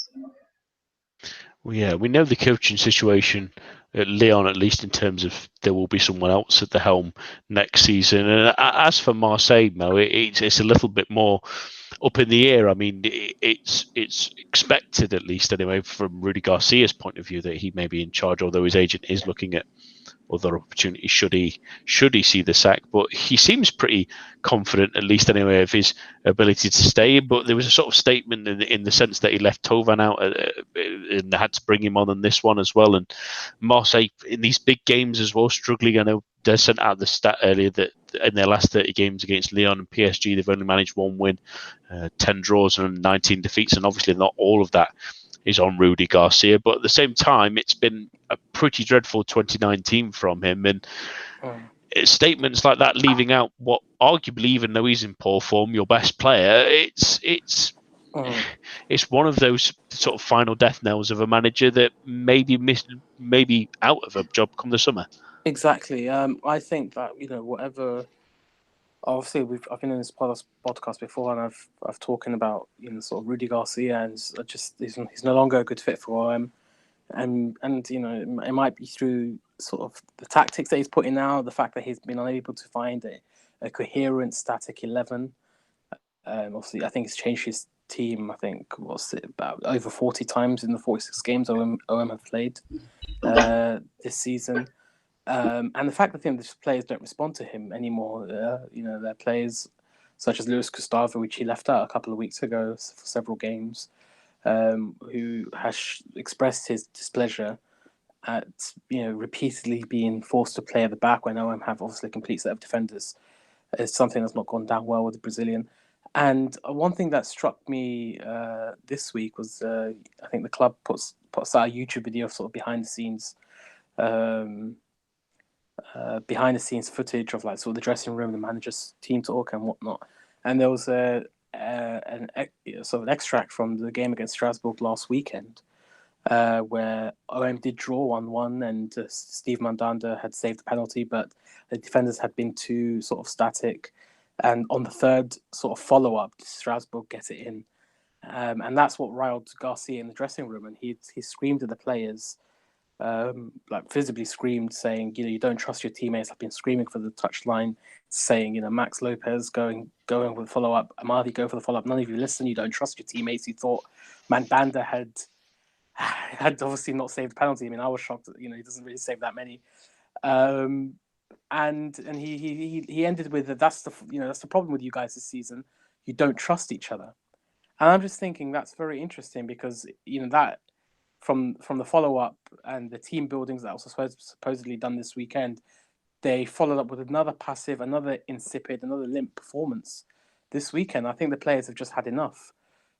Well, yeah, we know the coaching situation at Lyon, at least in terms of there will be someone else at the helm next season. And as for Marseille, Mo, it's a little bit more up in the air. I mean, it's expected, at least anyway, from Rudy Garcia's point of view, that he may be in charge, although his agent is looking at other opportunities should he see the sack. But he seems pretty confident, at least anyway, of his ability to stay. But there was a sort of statement in the sense that he left Tovan out and they had to bring him on this one as well. And Marseille in these big games as well, struggling. I know they sent out the stat earlier that in their last 30 games against Lyon and PSG, they've only managed 1 win, 10 draws and 19 defeats. And obviously not all of that is on Rudy Garcia, but at the same time, it's been a pretty dreadful 2019 from him, and statements like that, leaving out what arguably, even though he's in poor form, your best player, it's one of those sort of final death knells of a manager that maybe out of a job come the summer. Exactly. I think that whatever. Obviously, I've been in this podcast before, and I've talking about sort of Rudy Garcia, and just he's no longer a good fit for OM, and it might be through sort of the tactics that he's putting now, the fact that he's been unable to find a coherent, static 11. Obviously, I think he's changed his team. I think about over 40 times in the 46 games OM have played this season. And the fact that the players don't respond to him anymore, they're players such as Luis Gustavo, which he left out a couple of weeks ago for several games. who has expressed his displeasure at repeatedly being forced to play at the back when OM have obviously a complete set of defenders. It's something that's not gone down well with the Brazilian. And one thing that struck me this week was I think the club puts out a YouTube video of sort of behind the scenes footage of like sort of the dressing room, the manager's team talk and whatnot. And there was an extract from the game against Strasbourg last weekend, where OM did draw 1-1 and Steve Mandanda had saved the penalty, but the defenders had been too sort of static. And on the third sort of follow-up, Strasbourg get it in. And that's what riled Garcia in the dressing room. And he screamed at the players, like visibly screamed, saying, you don't trust your teammates. I've been screaming for the touchline, saying, Max Lopez going with the follow-up, Amadi go for the follow-up. None of you listen. You don't trust your teammates. You thought Mandanda had obviously not saved the penalty. I mean, I was shocked that, he doesn't really save that many. And he ended with that's the problem with you guys this season. You don't trust each other. And I'm just thinking that's very interesting because that from the follow up and the team buildings that was supposedly done this weekend, they followed up with another passive, another insipid, another limp performance this weekend. I think the players have just had enough,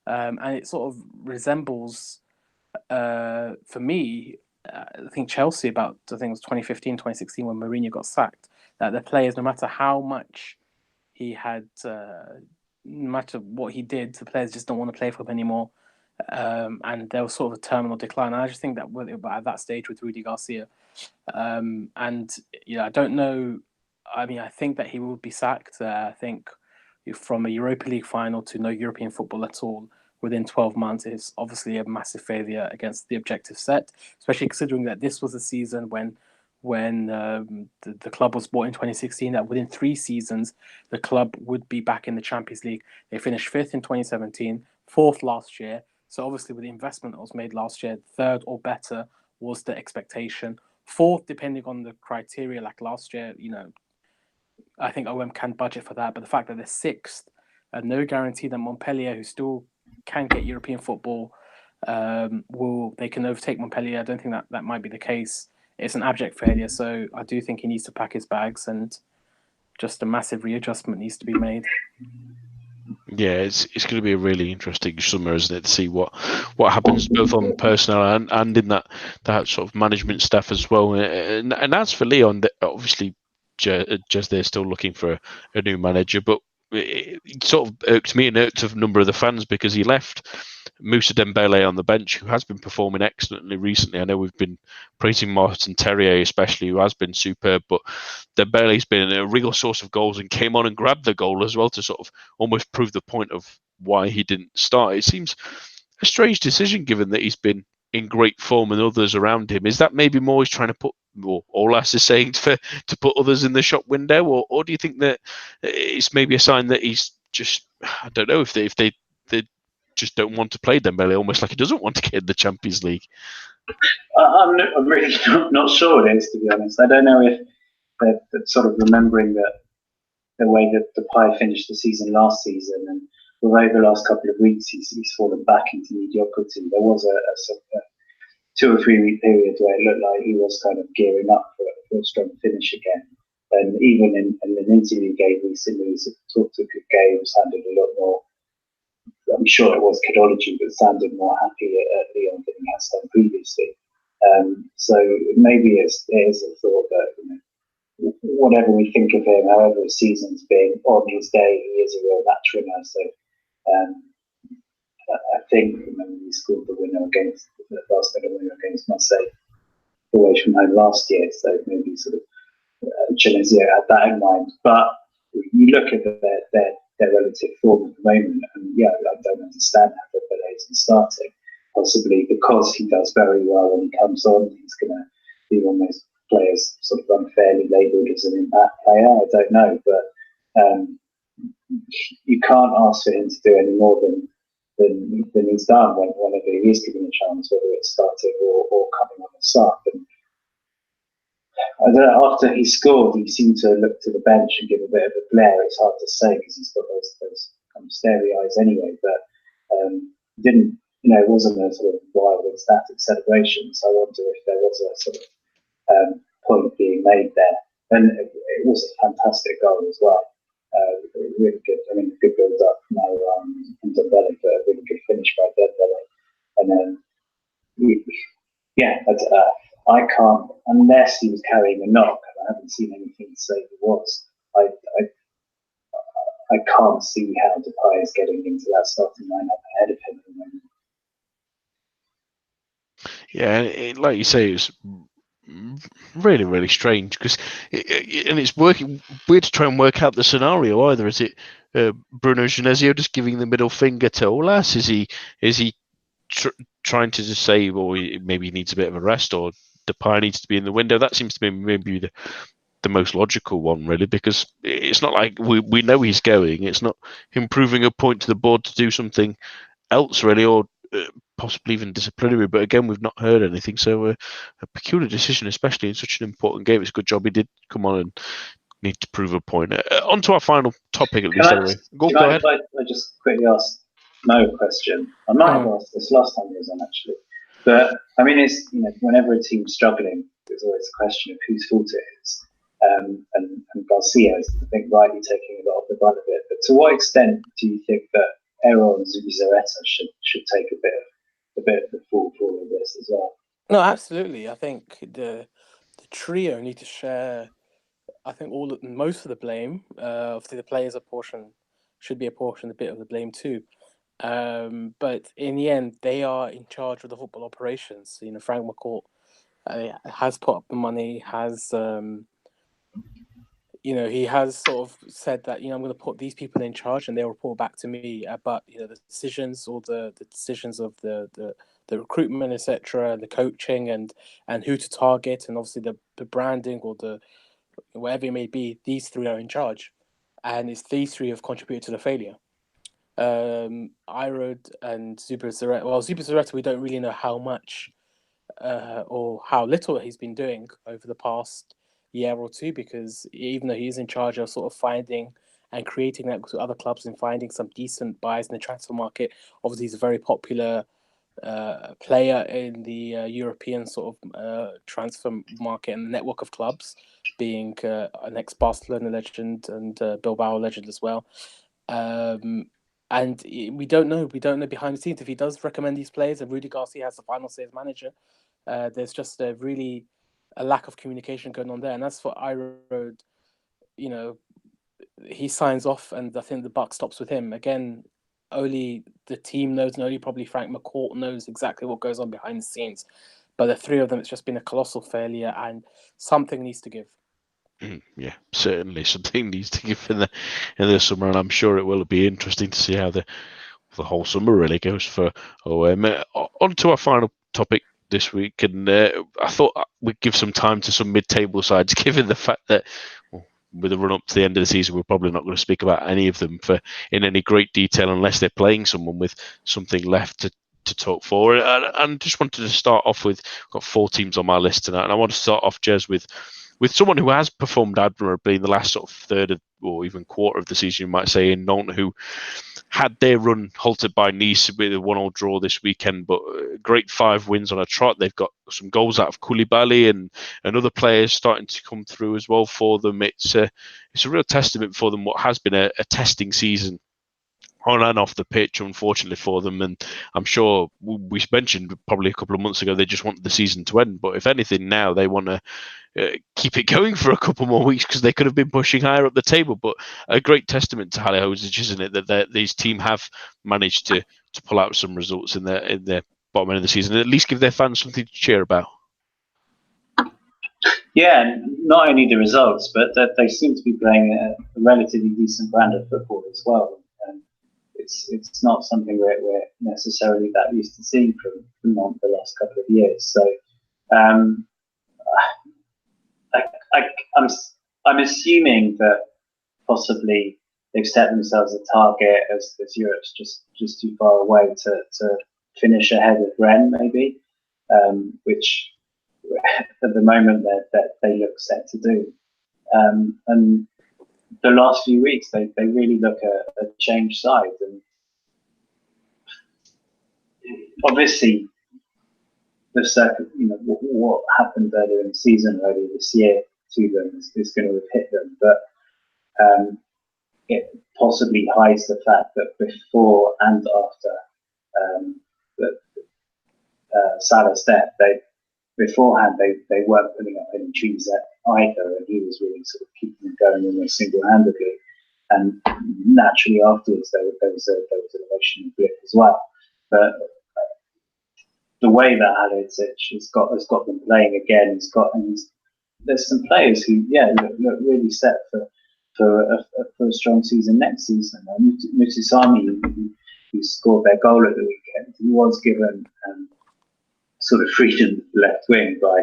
and it sort of resembles, for me, I think Chelsea it was 2015, 2016 when Mourinho got sacked, that the players, no matter how much he had, no matter what he did, the players just don't want to play for him anymore. And there was sort of a terminal decline. And I just think that at that stage with Rudy Garcia, and I don't know. I mean, I think that he will be sacked. I think from a Europa League final to no European football at all within 12 months is obviously a massive failure against the objective set, especially considering that this was a season when the club was bought in 2016, that within 3 seasons, the club would be back in the Champions League. They finished 5th in 2017, 4th last year. So obviously with the investment that was made last year, 3rd or better was the expectation. 4th, depending on the criteria, like last year, I think OM can budget for that. But the fact that they're 6th, no guarantee that Montpellier, who still can get European football, they can overtake Montpellier. I don't think that might be the case. It's an abject failure. So I do think he needs to pack his bags and just a massive readjustment needs to be made. Yeah, it's going to be a really interesting summer, isn't it, to see what happens both on personnel and in that sort of management staff as well. And as for Leon, obviously, just they're still looking for a new manager, but it sort of irked me and irked a number of the fans because he left Moussa Dembele on the bench, who has been performing excellently recently. I know we've been praising Martin Terrier especially, who has been superb, but Dembele's been a real source of goals and came on and grabbed the goal as well to sort of almost prove the point of why he didn't start. It seems a strange decision given that he's been in great form and others around him. Is that maybe more he's trying to put, or Olas is saying to put others in the shop window, or do you think that it's maybe a sign that he's just, I don't know, if they just don't want to play Dembele, almost like he doesn't want to get in the Champions League? I'm really not sure it is, to be honest. I don't know if they're sort of remembering that the way that Depay finished the season last season, and although the last couple of weeks he's fallen back into mediocrity, there was a 2 or 3 week period where it looked like he was kind of gearing up for a strong finish again. And even in an interview he gave recently, he talked a good game, sounded a lot more, I'm sure it was kidology, but sounded more happy at Lyon than he has done previously. So maybe it is a thought that, whatever we think of him, however his season's been, on his day, he is a real match winner. So I think he scored the winner against the last minute winner against Marseille away from home last year. So maybe sort of Genesio had that in mind. But you look at their relative form at the moment, and I don't understand how Dembele isn't starting. Possibly because he does very well when he comes on, he's going to be one of those players sort of unfairly labelled as an impact player. I don't know, but you can't ask for him to do any more than he's done whenever he is given a chance, whether it's starting or coming on the sub. And I don't know, after he scored, he seemed to look to the bench and give a bit of a glare. It's hard to say because he's got those kind of starry eyes anyway, but didn't it wasn't a sort of wild ecstatic celebration. So I wonder if there was a sort of point being made there. And it was a fantastic goal as well. Really good. I mean, good build up from Dembele, but a really good finish by Dembele. And then, I can't, unless he was carrying a knock, and I haven't seen anything to say he was. I can't see how Depay is getting into that starting lineup ahead of him at the moment. Yeah, like you say, it's really, really strange because it's working weird to try and work out the scenario either. Is it Bruno Genesio just giving the middle finger to Olas? Is he trying to just say, well, maybe he needs a bit of a rest, or Depay needs to be in the window? That seems to be maybe the most logical one, really, because it's not like we know he's going. It's not him proving a point to the board to do something else, really, or possibly even disciplinary. But again, we've not heard anything. So a peculiar decision, especially in such an important game. It's a good job he did come on and need to prove a point. On to our final topic, at least, anyway. Go ahead. I just quickly ask Mo a question? I might have asked this last time he was on, actually. But, I mean, it's whenever a team's struggling, there's always a question of whose fault it is. And Garcia is, I think, rightly taking a lot of the brunt of it. But to what extent do you think that Errol and Zubizarreta should take a bit of the fall for all of this as well? No, absolutely. I think the trio need to share. I think most of the blame. Obviously, the players' should be apportioned a bit of the blame too. But in the end, they are in charge of the football operations. Frank McCourt has put up the money. He has sort of said that, I'm going to put these people in charge and they'll report back to me. But, the decisions or the decisions of the recruitment, etc., the coaching and who to target, and obviously the branding or the whatever it may be, these three are in charge. And it's these three have contributed to the failure. Irod and Zubizarreta. Well, Zubizarreta, we don't really know how much or how little he's been doing over the past year or two, because even though he's in charge of sort of finding and creating that with other clubs and finding some decent buys in the transfer market, obviously he's a very popular player in the European sort of transfer market and network of clubs, being an ex-Barcelona legend and Bilbao legend as well. And we don't know behind the scenes if he does recommend these players, and Rudy Garcia has the final say as manager. There's just a lack of communication going on there. And as for Irod, he signs off, and I think the buck stops with him. Again, only the team knows, and only probably Frank McCourt knows exactly what goes on behind the scenes. But the three of them, it's just been a colossal failure, and something needs to give. Yeah, certainly something needs to give in the summer, and I'm sure it will be interesting to see how the whole summer really goes for OM. On to our final topic this week, and I thought we'd give some time to some mid-table sides, given the fact that with the run-up to the end of the season, we're probably not going to speak about any of them in any great detail unless they're playing someone with something left to talk for. And just wanted to start off with, got 4 teams on my list tonight, and I want to start off, Jez, with someone who has performed admirably in the last sort of third of, or even quarter of the season, you might say, in Nantes, who had their run halted by Nice with a 1-1 draw this weekend, but great 5 wins on a trot. They've got some goals out of Koulibaly and other players starting to come through as well for them. It's a real testament for them, what has been a testing season on and off the pitch, unfortunately for them. And I'm sure we mentioned probably a couple of months ago they just wanted the season to end, but if anything now they want to keep it going for a couple more weeks, because they could have been pushing higher up the table. But a great testament to Halilhodzic, isn't it, that these team have managed to pull out some results in their bottom end of the season, and at least give their fans something to cheer about. Yeah, and not only the results, but that they seem to be playing a relatively decent brand of football as well. It's not something we're necessarily that used to seeing from Nantes the last couple of years. So I'm assuming that possibly they've set themselves a target as Europe's just too far away to finish ahead of Rennes, maybe, which at the moment that they look set to do. And the last few weeks, they really look a changed side, and obviously the circuit, what happened earlier in the season, earlier this year to them is going to have hit them, but it possibly hides the fact that before and after Salah's death, beforehand they weren't putting up any trees either, and he was really sort of keeping them going almost single-handedly. And naturally afterwards there was an emotional blip as well. But the way that Halicic has got them playing again, there's some players who look really set for a strong season next season. Mutusami, who scored their goal at the weekend, he was given sort of freedom left wing by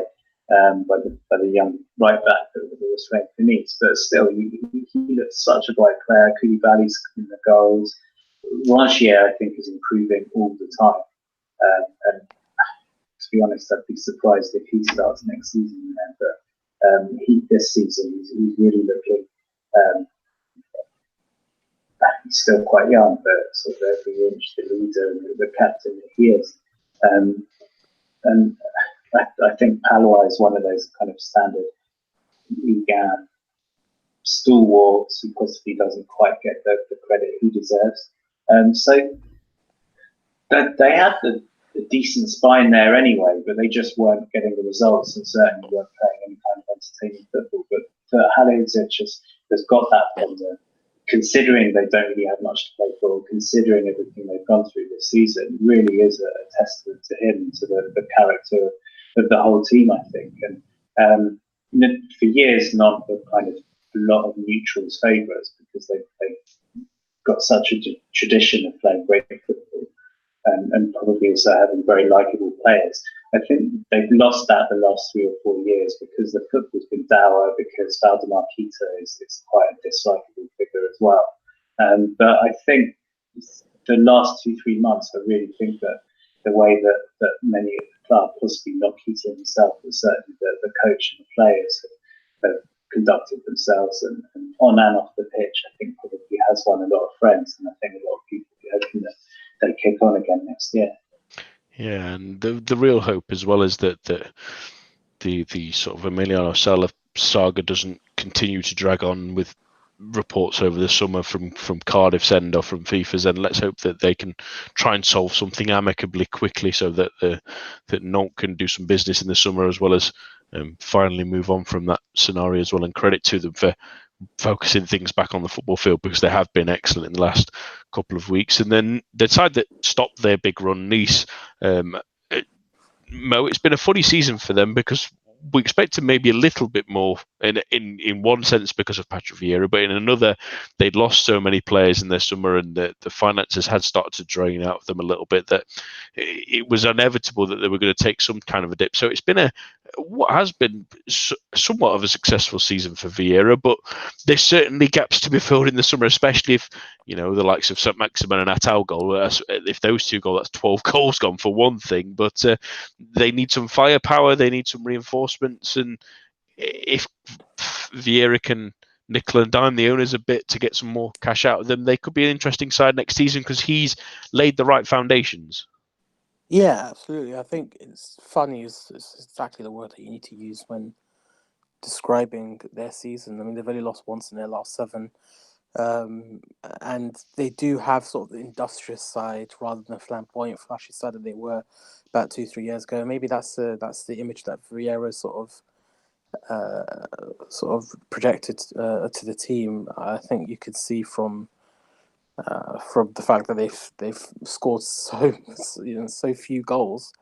the young right back that was playing for Nice, but still he looks such a bright player. Koulibaly's in the goals. Rangier, I think, is improving all the time, and to be honest, I'd be surprised if he starts next season. But this season he's really looking. He's still quite young, but sort of every inch the leader and the captain that he is. And I think Palois is one of those kind of standard Ligue stalwarts who possibly doesn't quite get the credit he deserves. So they had the decent spine there anyway, but they just weren't getting the results and certainly weren't playing any kind of entertaining football. But Halicic has got that from them. Considering they don't really have much to play for, considering everything they've gone through this season, really is a testament to him, to the character of the whole team, I think. And for years, not the kind of a lot of neutrals' favourites because they've got such a tradition of playing great football and probably also having very likeable players. I think they've lost that the last 3 or 4 years because the football's been dour, because Valdemar Kita is quite a dislikable figure as well. But I think the last 2-3 months, I really think that the way that many of the club, possibly not Kita himself, but certainly the coach and the players have conducted themselves and on and off the pitch, I think probably has won a lot of friends, and I think a lot of people are hoping that they kick on again next year. Yeah, and the real hope as well is that the sort of Emiliano Sala saga doesn't continue to drag on with reports over the summer from Cardiff's end or from FIFA's end. Let's hope that they can try and solve something amicably quickly so that that Nantes can do some business in the summer as well as finally move on from that scenario as well. And credit to them for focusing things back on the football field because they have been excellent in the last couple of weeks. And then the side that stopped their big run, Nice, Mo, it's been a funny season for them because we expected maybe a little bit more in one sense because of Patrick Vieira, but in another, they'd lost so many players in their summer and the finances had started to drain out of them a little bit that it was inevitable that they were going to take some kind of a dip. So it's been what has been somewhat of a successful season for Vieira, but there's certainly gaps to be filled in the summer, especially if, the likes of Saint-Maximin and Attal goal, if those two goals, that's 12 goals gone for one thing, but they need some firepower, they need some reinforcements, and if Vieira can nickel and dime the owners a bit to get some more cash out of them, they could be an interesting side next season because he's laid the right foundations. Yeah, absolutely. I think it's funny is exactly the word that you need to use when describing their season. I mean, they've only lost once in their last 7. And they do have sort of the industrious side rather than a flamboyant, flashy side that they were about 2-3 years ago. Maybe that's the image that Vieira sort of projected to the team. I think you could see from the fact that they've scored so few goals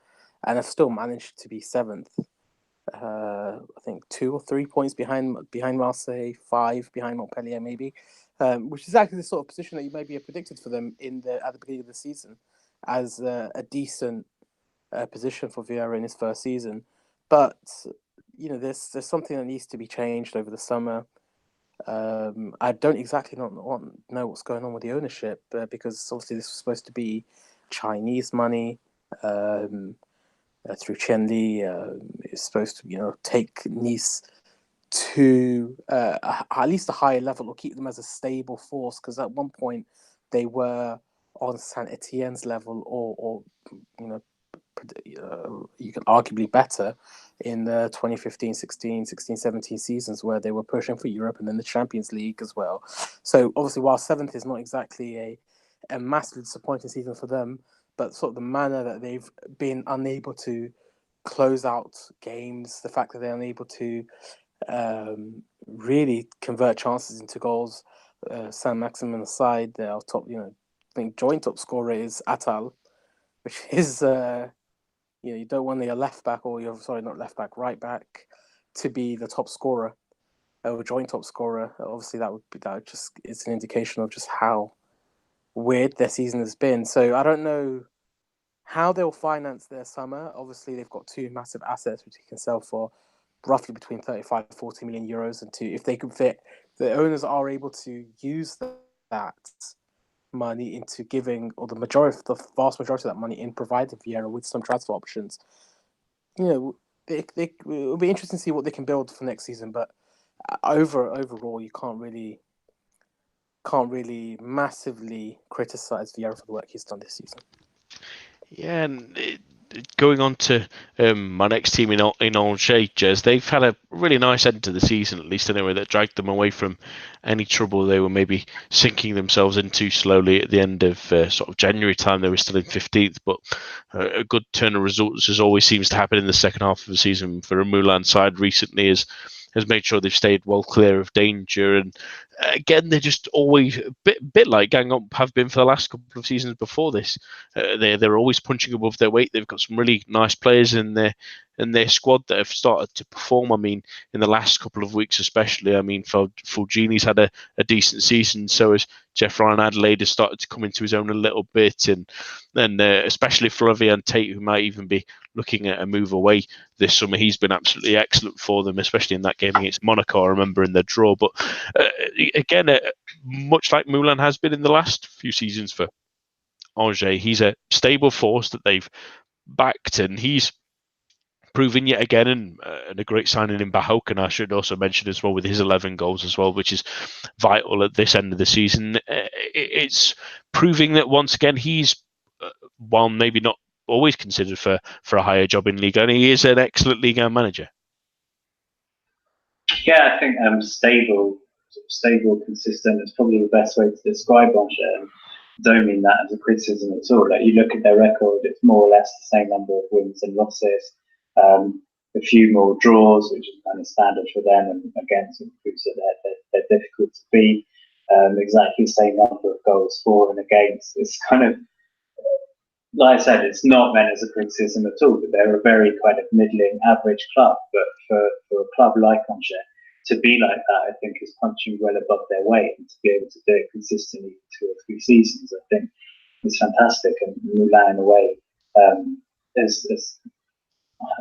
and have still managed to be 7th. I think 2 or 3 points behind Marseille, 5 behind Montpellier, maybe, which is exactly the sort of position that you maybe have predicted for them at the beginning of the season as a decent position for Vieira in his first season. But there's something that needs to be changed over the summer. I don't exactly know what's going on with the ownership because obviously this was supposed to be Chinese money. Through Chenli, is supposed to take Nice to at least a higher level or keep them as a stable force, because at one point they were on Saint Etienne's level, or you know, you can arguably better in the 2015, 16, 16, 17 seasons where they were pushing for Europe and then the Champions League as well. So obviously, while seventh is not exactly a massively disappointing season for them, but sort of the manner that they've been unable to close out games, the fact that they're unable to really convert chances into goals. Saint-Maximin aside, their top, I think joint top scorer is Atal, which is you don't want your left back or right back to be the top scorer or joint top scorer. Obviously, that just is an indication of just how weird their season has been. So I don't know how they'll finance their summer. Obviously, they've got two massive assets which they can sell for roughly between 35 and 40 million euros, and if they can fit, the owners are able to use that money into giving, or the vast majority of that money in providing Vieira with some transfer options. It'll be interesting to see what they can build for next season. But overall, you can't really massively criticize Vieira for the work he's done this season. Yeah, and going on to my next team in Angers, Jez, they've had a really nice end to the season, at least anyway, that dragged them away from any trouble they were maybe sinking themselves into slowly at the end of sort of January time. They were still in 15th, but a good turn of results, as always seems to happen in the second half of the season for a Moulin side recently, has made sure they've stayed well clear of danger. And again, they're just always a bit like Gang Up have been for the last couple of seasons before this. They're always punching above their weight. They've got some really nice players in their squad that have started to perform. I mean, in the last couple of weeks especially, I mean, Fulgini's had a decent season. So has Jeffrey Adelaide has started to come into his own a little bit. And then especially Flavian Tate, who might even be looking at a move away this summer. He's been absolutely excellent for them, especially in that game against Monaco, I remember, in their draw. But again, much like Moulin has been in the last few seasons for Angers, he's a stable force that they've backed, and he's proven yet again, and a great signing in Bahok, and I should also mention as well with his 11 goals as well, which is vital at this end of the season. It's proving that once again he's, while maybe not always considered for a higher job in Ligue 1, he is an excellent Ligue 1 manager. Yeah, I think stable, consistent is probably the best way to describe Angers. Don't mean that as a criticism at all. Like, you look at their record, it's more or less the same number of wins and losses, a few more draws, which is kind of standard for them, and again, some proves that they're difficult to beat. Exactly the same number of goals for and against. It's kind of, like I said, it's not meant as a criticism at all, but they're a very kind of middling, average club. But for a club like Angers to be like that, I think is punching well above their weight, and to be able to do it consistently for 2 or 3 seasons, I think is fantastic. And Moulin, in a way, I'm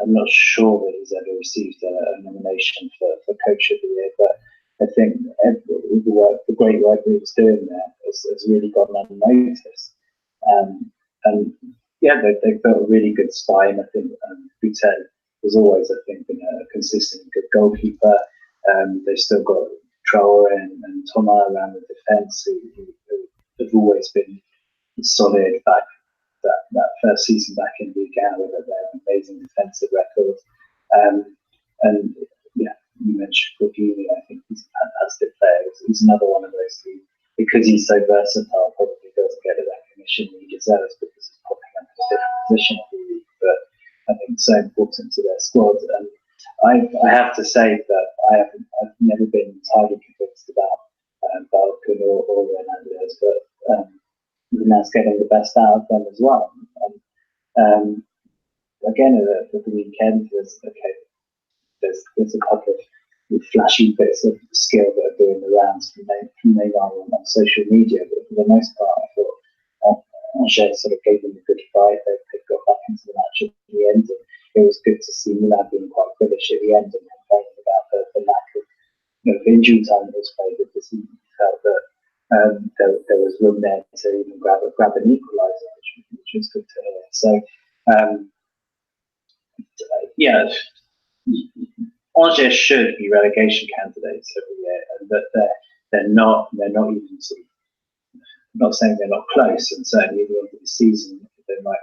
not sure that he's ever received a nomination for Coach of the Year, but I think the great work he was doing there has really gone unnoticed. And yeah, they've built a really good spine. I think Boutel has always, I think, been a consistent good goalkeeper. They've still got Traore and Thomas around the defence, who have always been solid. Back that first season back in Ligue 1 with their amazing defensive record. And yeah, you mentioned Fulgini. I think he's a fantastic player. He's another one of those who, because he's so versatile, probably doesn't get the recognition he deserves because he's popping up in a different position every week. But I think it's so important to their squad. And I have to say that I've never been entirely convinced about Balkan or Hernandez, but Moulins getting the best out of them as well. And again, at the weekend, there's a couple of flashy bits of skill that are doing the rounds from Neymar on social media, but for the most part, I thought Angers sort of gave them a good fight. They got back into the match at the end, and it was good to see Moulin being quite bullish at the end and complaining about the lack of injury time that was played, because he felt that there was room there to even grab an equaliser, which was good to hear. So yeah, Angers should be relegation candidates every year, and that they're not even sort of not saying they're not close, and certainly at the end of the season they might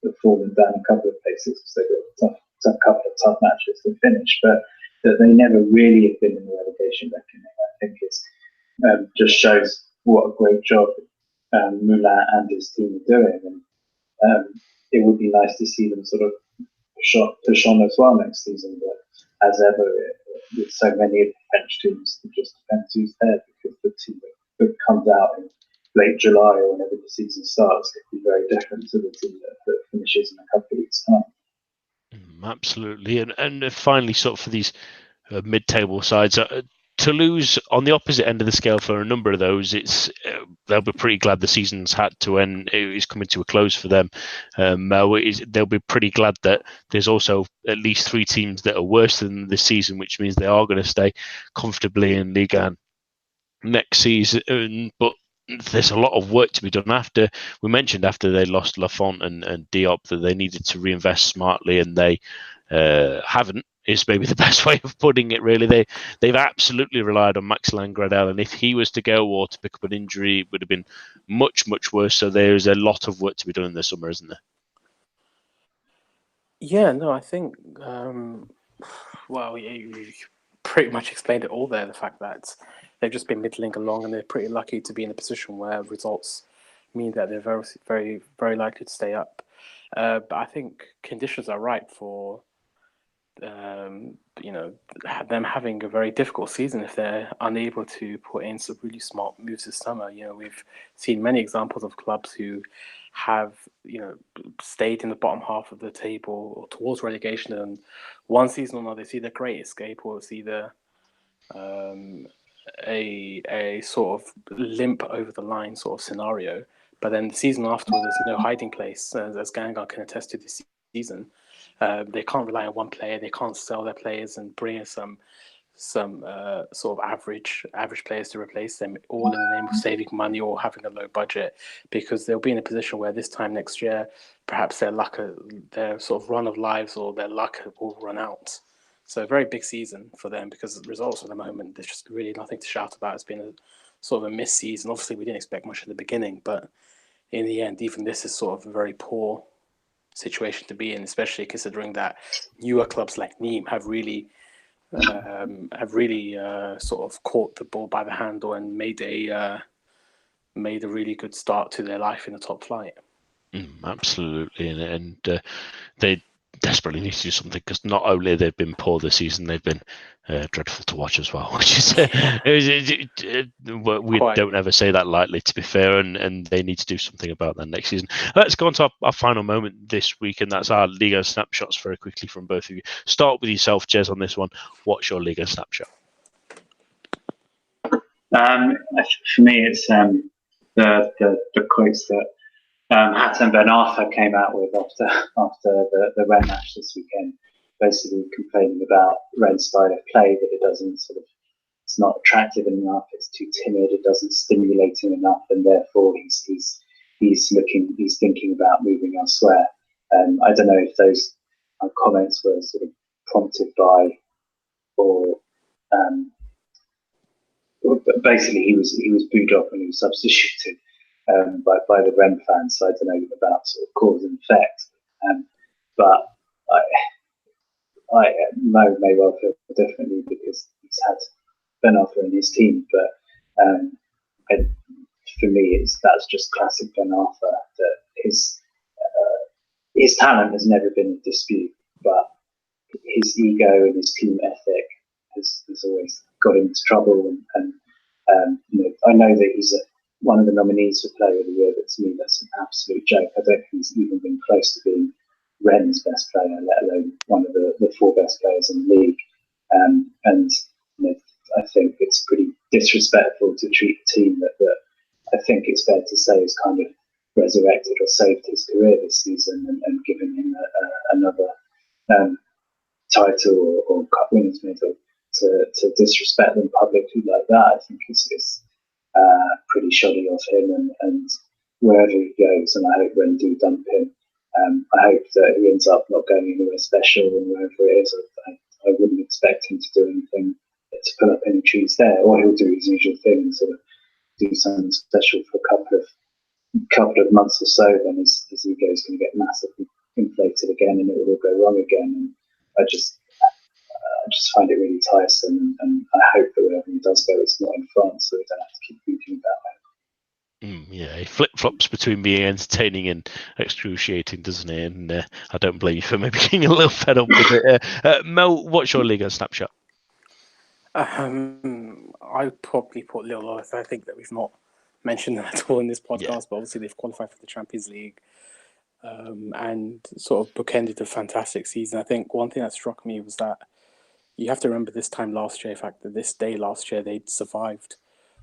have fallen down a couple of places because they've got a couple of tough matches to finish, but that they never really have been in the relegation reckoning, I think is just shows what a great job Moulin and his team are doing, and it would be nice to see them sort of push on as well next season. But as ever, with so many of the French teams, it just depends who's there, because the team that comes out in late July or whenever the season starts could be very different to the team that finishes in a couple of weeks' time. Absolutely, and finally, sort of for these mid-table sides, Toulouse on the opposite end of the scale for a number of those. They'll be pretty glad the season's had to end. It is coming to a close for them. They'll be pretty glad that there's also at least 3 teams that are worse than this season, which means they are going to stay comfortably in Ligue 1 next season. But there's a lot of work to be done after they lost Lafont and Diop, that they needed to reinvest smartly, and they haven't, is maybe the best way of putting it, really. They've absolutely relied on Maximilien Gradel, and if he was to go or to pick up an injury, it would have been much, much worse. So there's a lot of work to be done in the summer, isn't there? Yeah, no, I think, well, you pretty much explained it all there. The fact that they've just been middling along, and they're pretty lucky to be in a position where results mean that they're very, very, very likely to stay up. But I think conditions are right for them having a very difficult season if they're unable to put in some really smart moves this summer. We've seen many examples of clubs who have stayed in the bottom half of the table or towards relegation, and one season or another, it's either great escape or it's either a sort of limp over the line sort of scenario. But then the season afterwards, there's no hiding place, as Gangar can attest to this season. They can't rely on one player. They can't sell their players and bring in some sort of average players to replace them, all in the name of saving money or having a low budget, because they'll be in a position where this time next year, perhaps their sort of run of lives or their luck will run out. So a very big season for them, because the results at the moment, there's just really nothing to shout about. It's been a sort of a missed season. Obviously, we didn't expect much at the beginning, but in the end, even this is sort of a very poor situation to be in, especially considering that newer clubs like Nîmes have really sort of caught the ball by the handle and made a really good start to their life in the top flight. Absolutely, and they desperately need to do something, because not only they've been poor this season, they've been dreadful to watch as well, which is we don't ever say that lightly, to be fair, and they need to do something about that next season. Let's go on to our final moment this week, and that's our Ligue snapshots very quickly from both of you. Start with yourself, Jez, on this one. What's your Ligue snapshot? For me, it's the quotes that Hatem Ben Arfa came out with after the Rennes match this weekend, basically complaining about Rennes' style of play, that it doesn't it's not attractive enough, it's too timid, it doesn't stimulate him enough, and therefore he's thinking about moving elsewhere. I don't know if those comments were sort of prompted by, but basically he was booed off when he was substituted by the Rennes fans. So I don't know about sort of cause and effect, but Mo may well feel differently because he's had Ben Arfa in his team. But for me, that's just classic Ben Arfa. That his talent has never been in dispute, but his ego and his team ethic has always got him into trouble. And I know that he's one of the nominees for Player of the Year, but to me that's an absolute joke. I don't think he's even been close to being Rennes' best player, let alone one of the 4 best players in the league. And I think it's pretty disrespectful to treat a team that I think it's fair to say has kind of resurrected or saved his career this season and given him another title or cup winners medal, to disrespect them publicly like that. I think it's pretty shoddy of him, and wherever he goes, and I hope when do dump him, I hope that he ends up not going anywhere special, and wherever it is, I wouldn't expect him to do anything to pull up any trees there, or he'll do his usual thing and sort of do something special for a couple of months or so, then his ego is going to get massively inflated again, and it will all go wrong again. And I just find it really tiresome, and I hope that wherever he does go, it's not in France, so we don't have to keep thinking about it. Yeah, he flip-flops between being entertaining and excruciating, doesn't he? And I don't blame you for maybe getting a little fed up with it. Mel, what's your Ligue snapshot? I probably put Lille. I think that we've not mentioned that at all in this podcast, but obviously they've qualified for the Champions League and sort of bookended a fantastic season. I think one thing that struck me was that you have to remember this time last year, in fact, that this day last year, they'd survived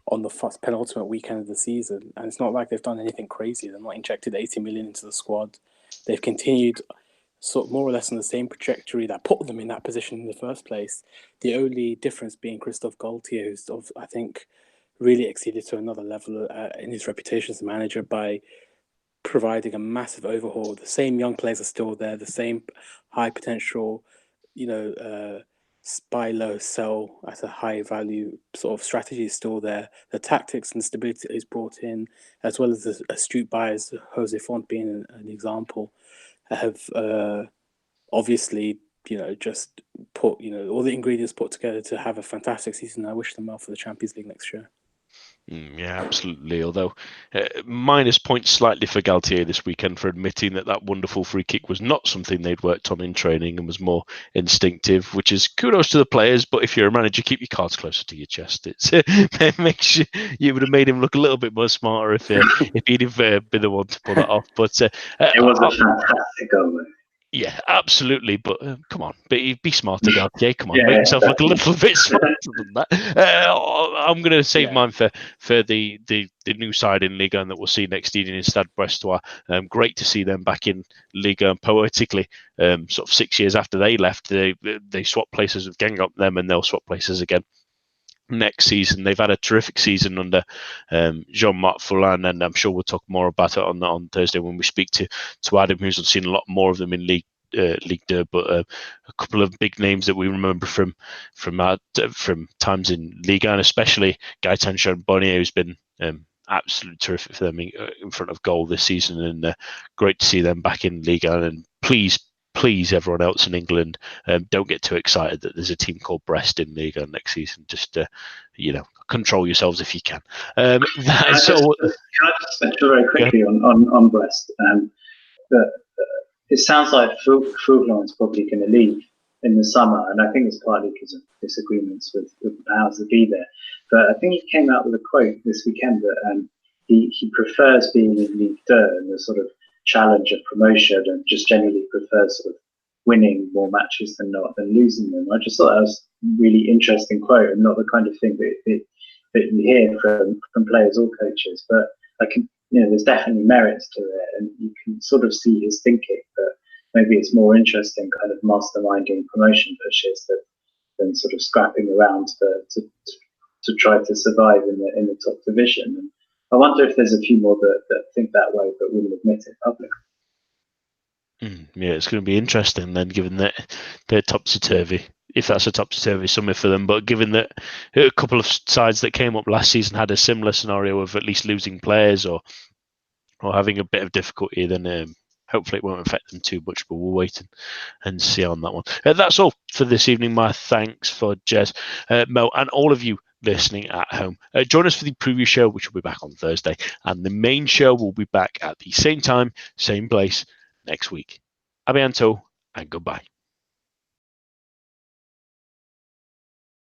on the first penultimate weekend of the season. And it's not like they've done anything crazy. They've not injected 80 million into the squad. They've continued sort of more or less on the same trajectory that put them in that position in the first place. The only difference being Christophe Galtier, who's, I think, really exceeded to another level in his reputation as a manager by providing a massive overhaul. The same young players are still there, the same high potential, buy low, sell at a high value sort of strategy is still there. The tactics and stability that is brought in, as well as the astute buyers, Jose Font being an example, have obviously, just put, all the ingredients put together to have a fantastic season. I wish them well for the Champions League next year. Yeah, absolutely. Although minus points slightly for Galtier this weekend for admitting that wonderful free kick was not something they'd worked on in training and was more instinctive, which is kudos to the players. But if you're a manager, keep your cards closer to your chest. It makes you would have made him look a little bit more smarter if he'd have been the one to pull that off. But it was a fantastic goal. Yeah, absolutely. But come on, be smarter, Galtier. Come on, make yourself look a little bit smarter than that. I'm going to save mine for the new side in Ligue 1 that we'll see next season in Stade Brestois. Great to see them back in Ligue 1. Poetically, sort of 6 years after they left, they swapped places with Genk up them, and they'll swap places again next season. They've had a terrific season under Jean-Marc Foulin, and I'm sure we'll talk more about it on Thursday when we speak to Adam, who's seen a lot more of them in Ligue 2, but a couple of big names that we remember from times in Ligue 1, especially Gaëtan Charbonnier, who's been absolutely terrific for them in front of goal this season, and great to see them back in Ligue 1. And please, everyone else in England, don't get too excited that there's a team called Brest in Ligue 1 next season. Just, control yourselves if you can. Can I just very quickly on Brest? It sounds like Foulin's probably going to leave in the summer, and I think it's partly because of disagreements with the powers that be there. But I think he came out with a quote this weekend that he prefers being in Ligue 2 and the sort of challenge of promotion, and just generally prefers sort of winning more matches than losing them. I just thought that was a really interesting quote, and not the kind of thing that you hear from players or coaches. But there's definitely merits to it, and you can sort of see his thinking. But maybe it's more interesting, kind of masterminding promotion pushes than sort of scrapping around to try to survive in the top division. And I wonder if there's a few more that think that way but wouldn't admit it publicly. Yeah, it's going to be interesting then, given that they're topsy-turvy, if that's a topsy-turvy summer for them. But given that a couple of sides that came up last season had a similar scenario of at least losing players or having a bit of difficulty, then hopefully it won't affect them too much. But we'll wait and see on that one. That's all for this evening. My thanks for Jez, Mel, and all of you listening at home. Join us for the preview show, which will be back on Thursday, and the main show will be back at the same time, same place next week. A bientôt and goodbye.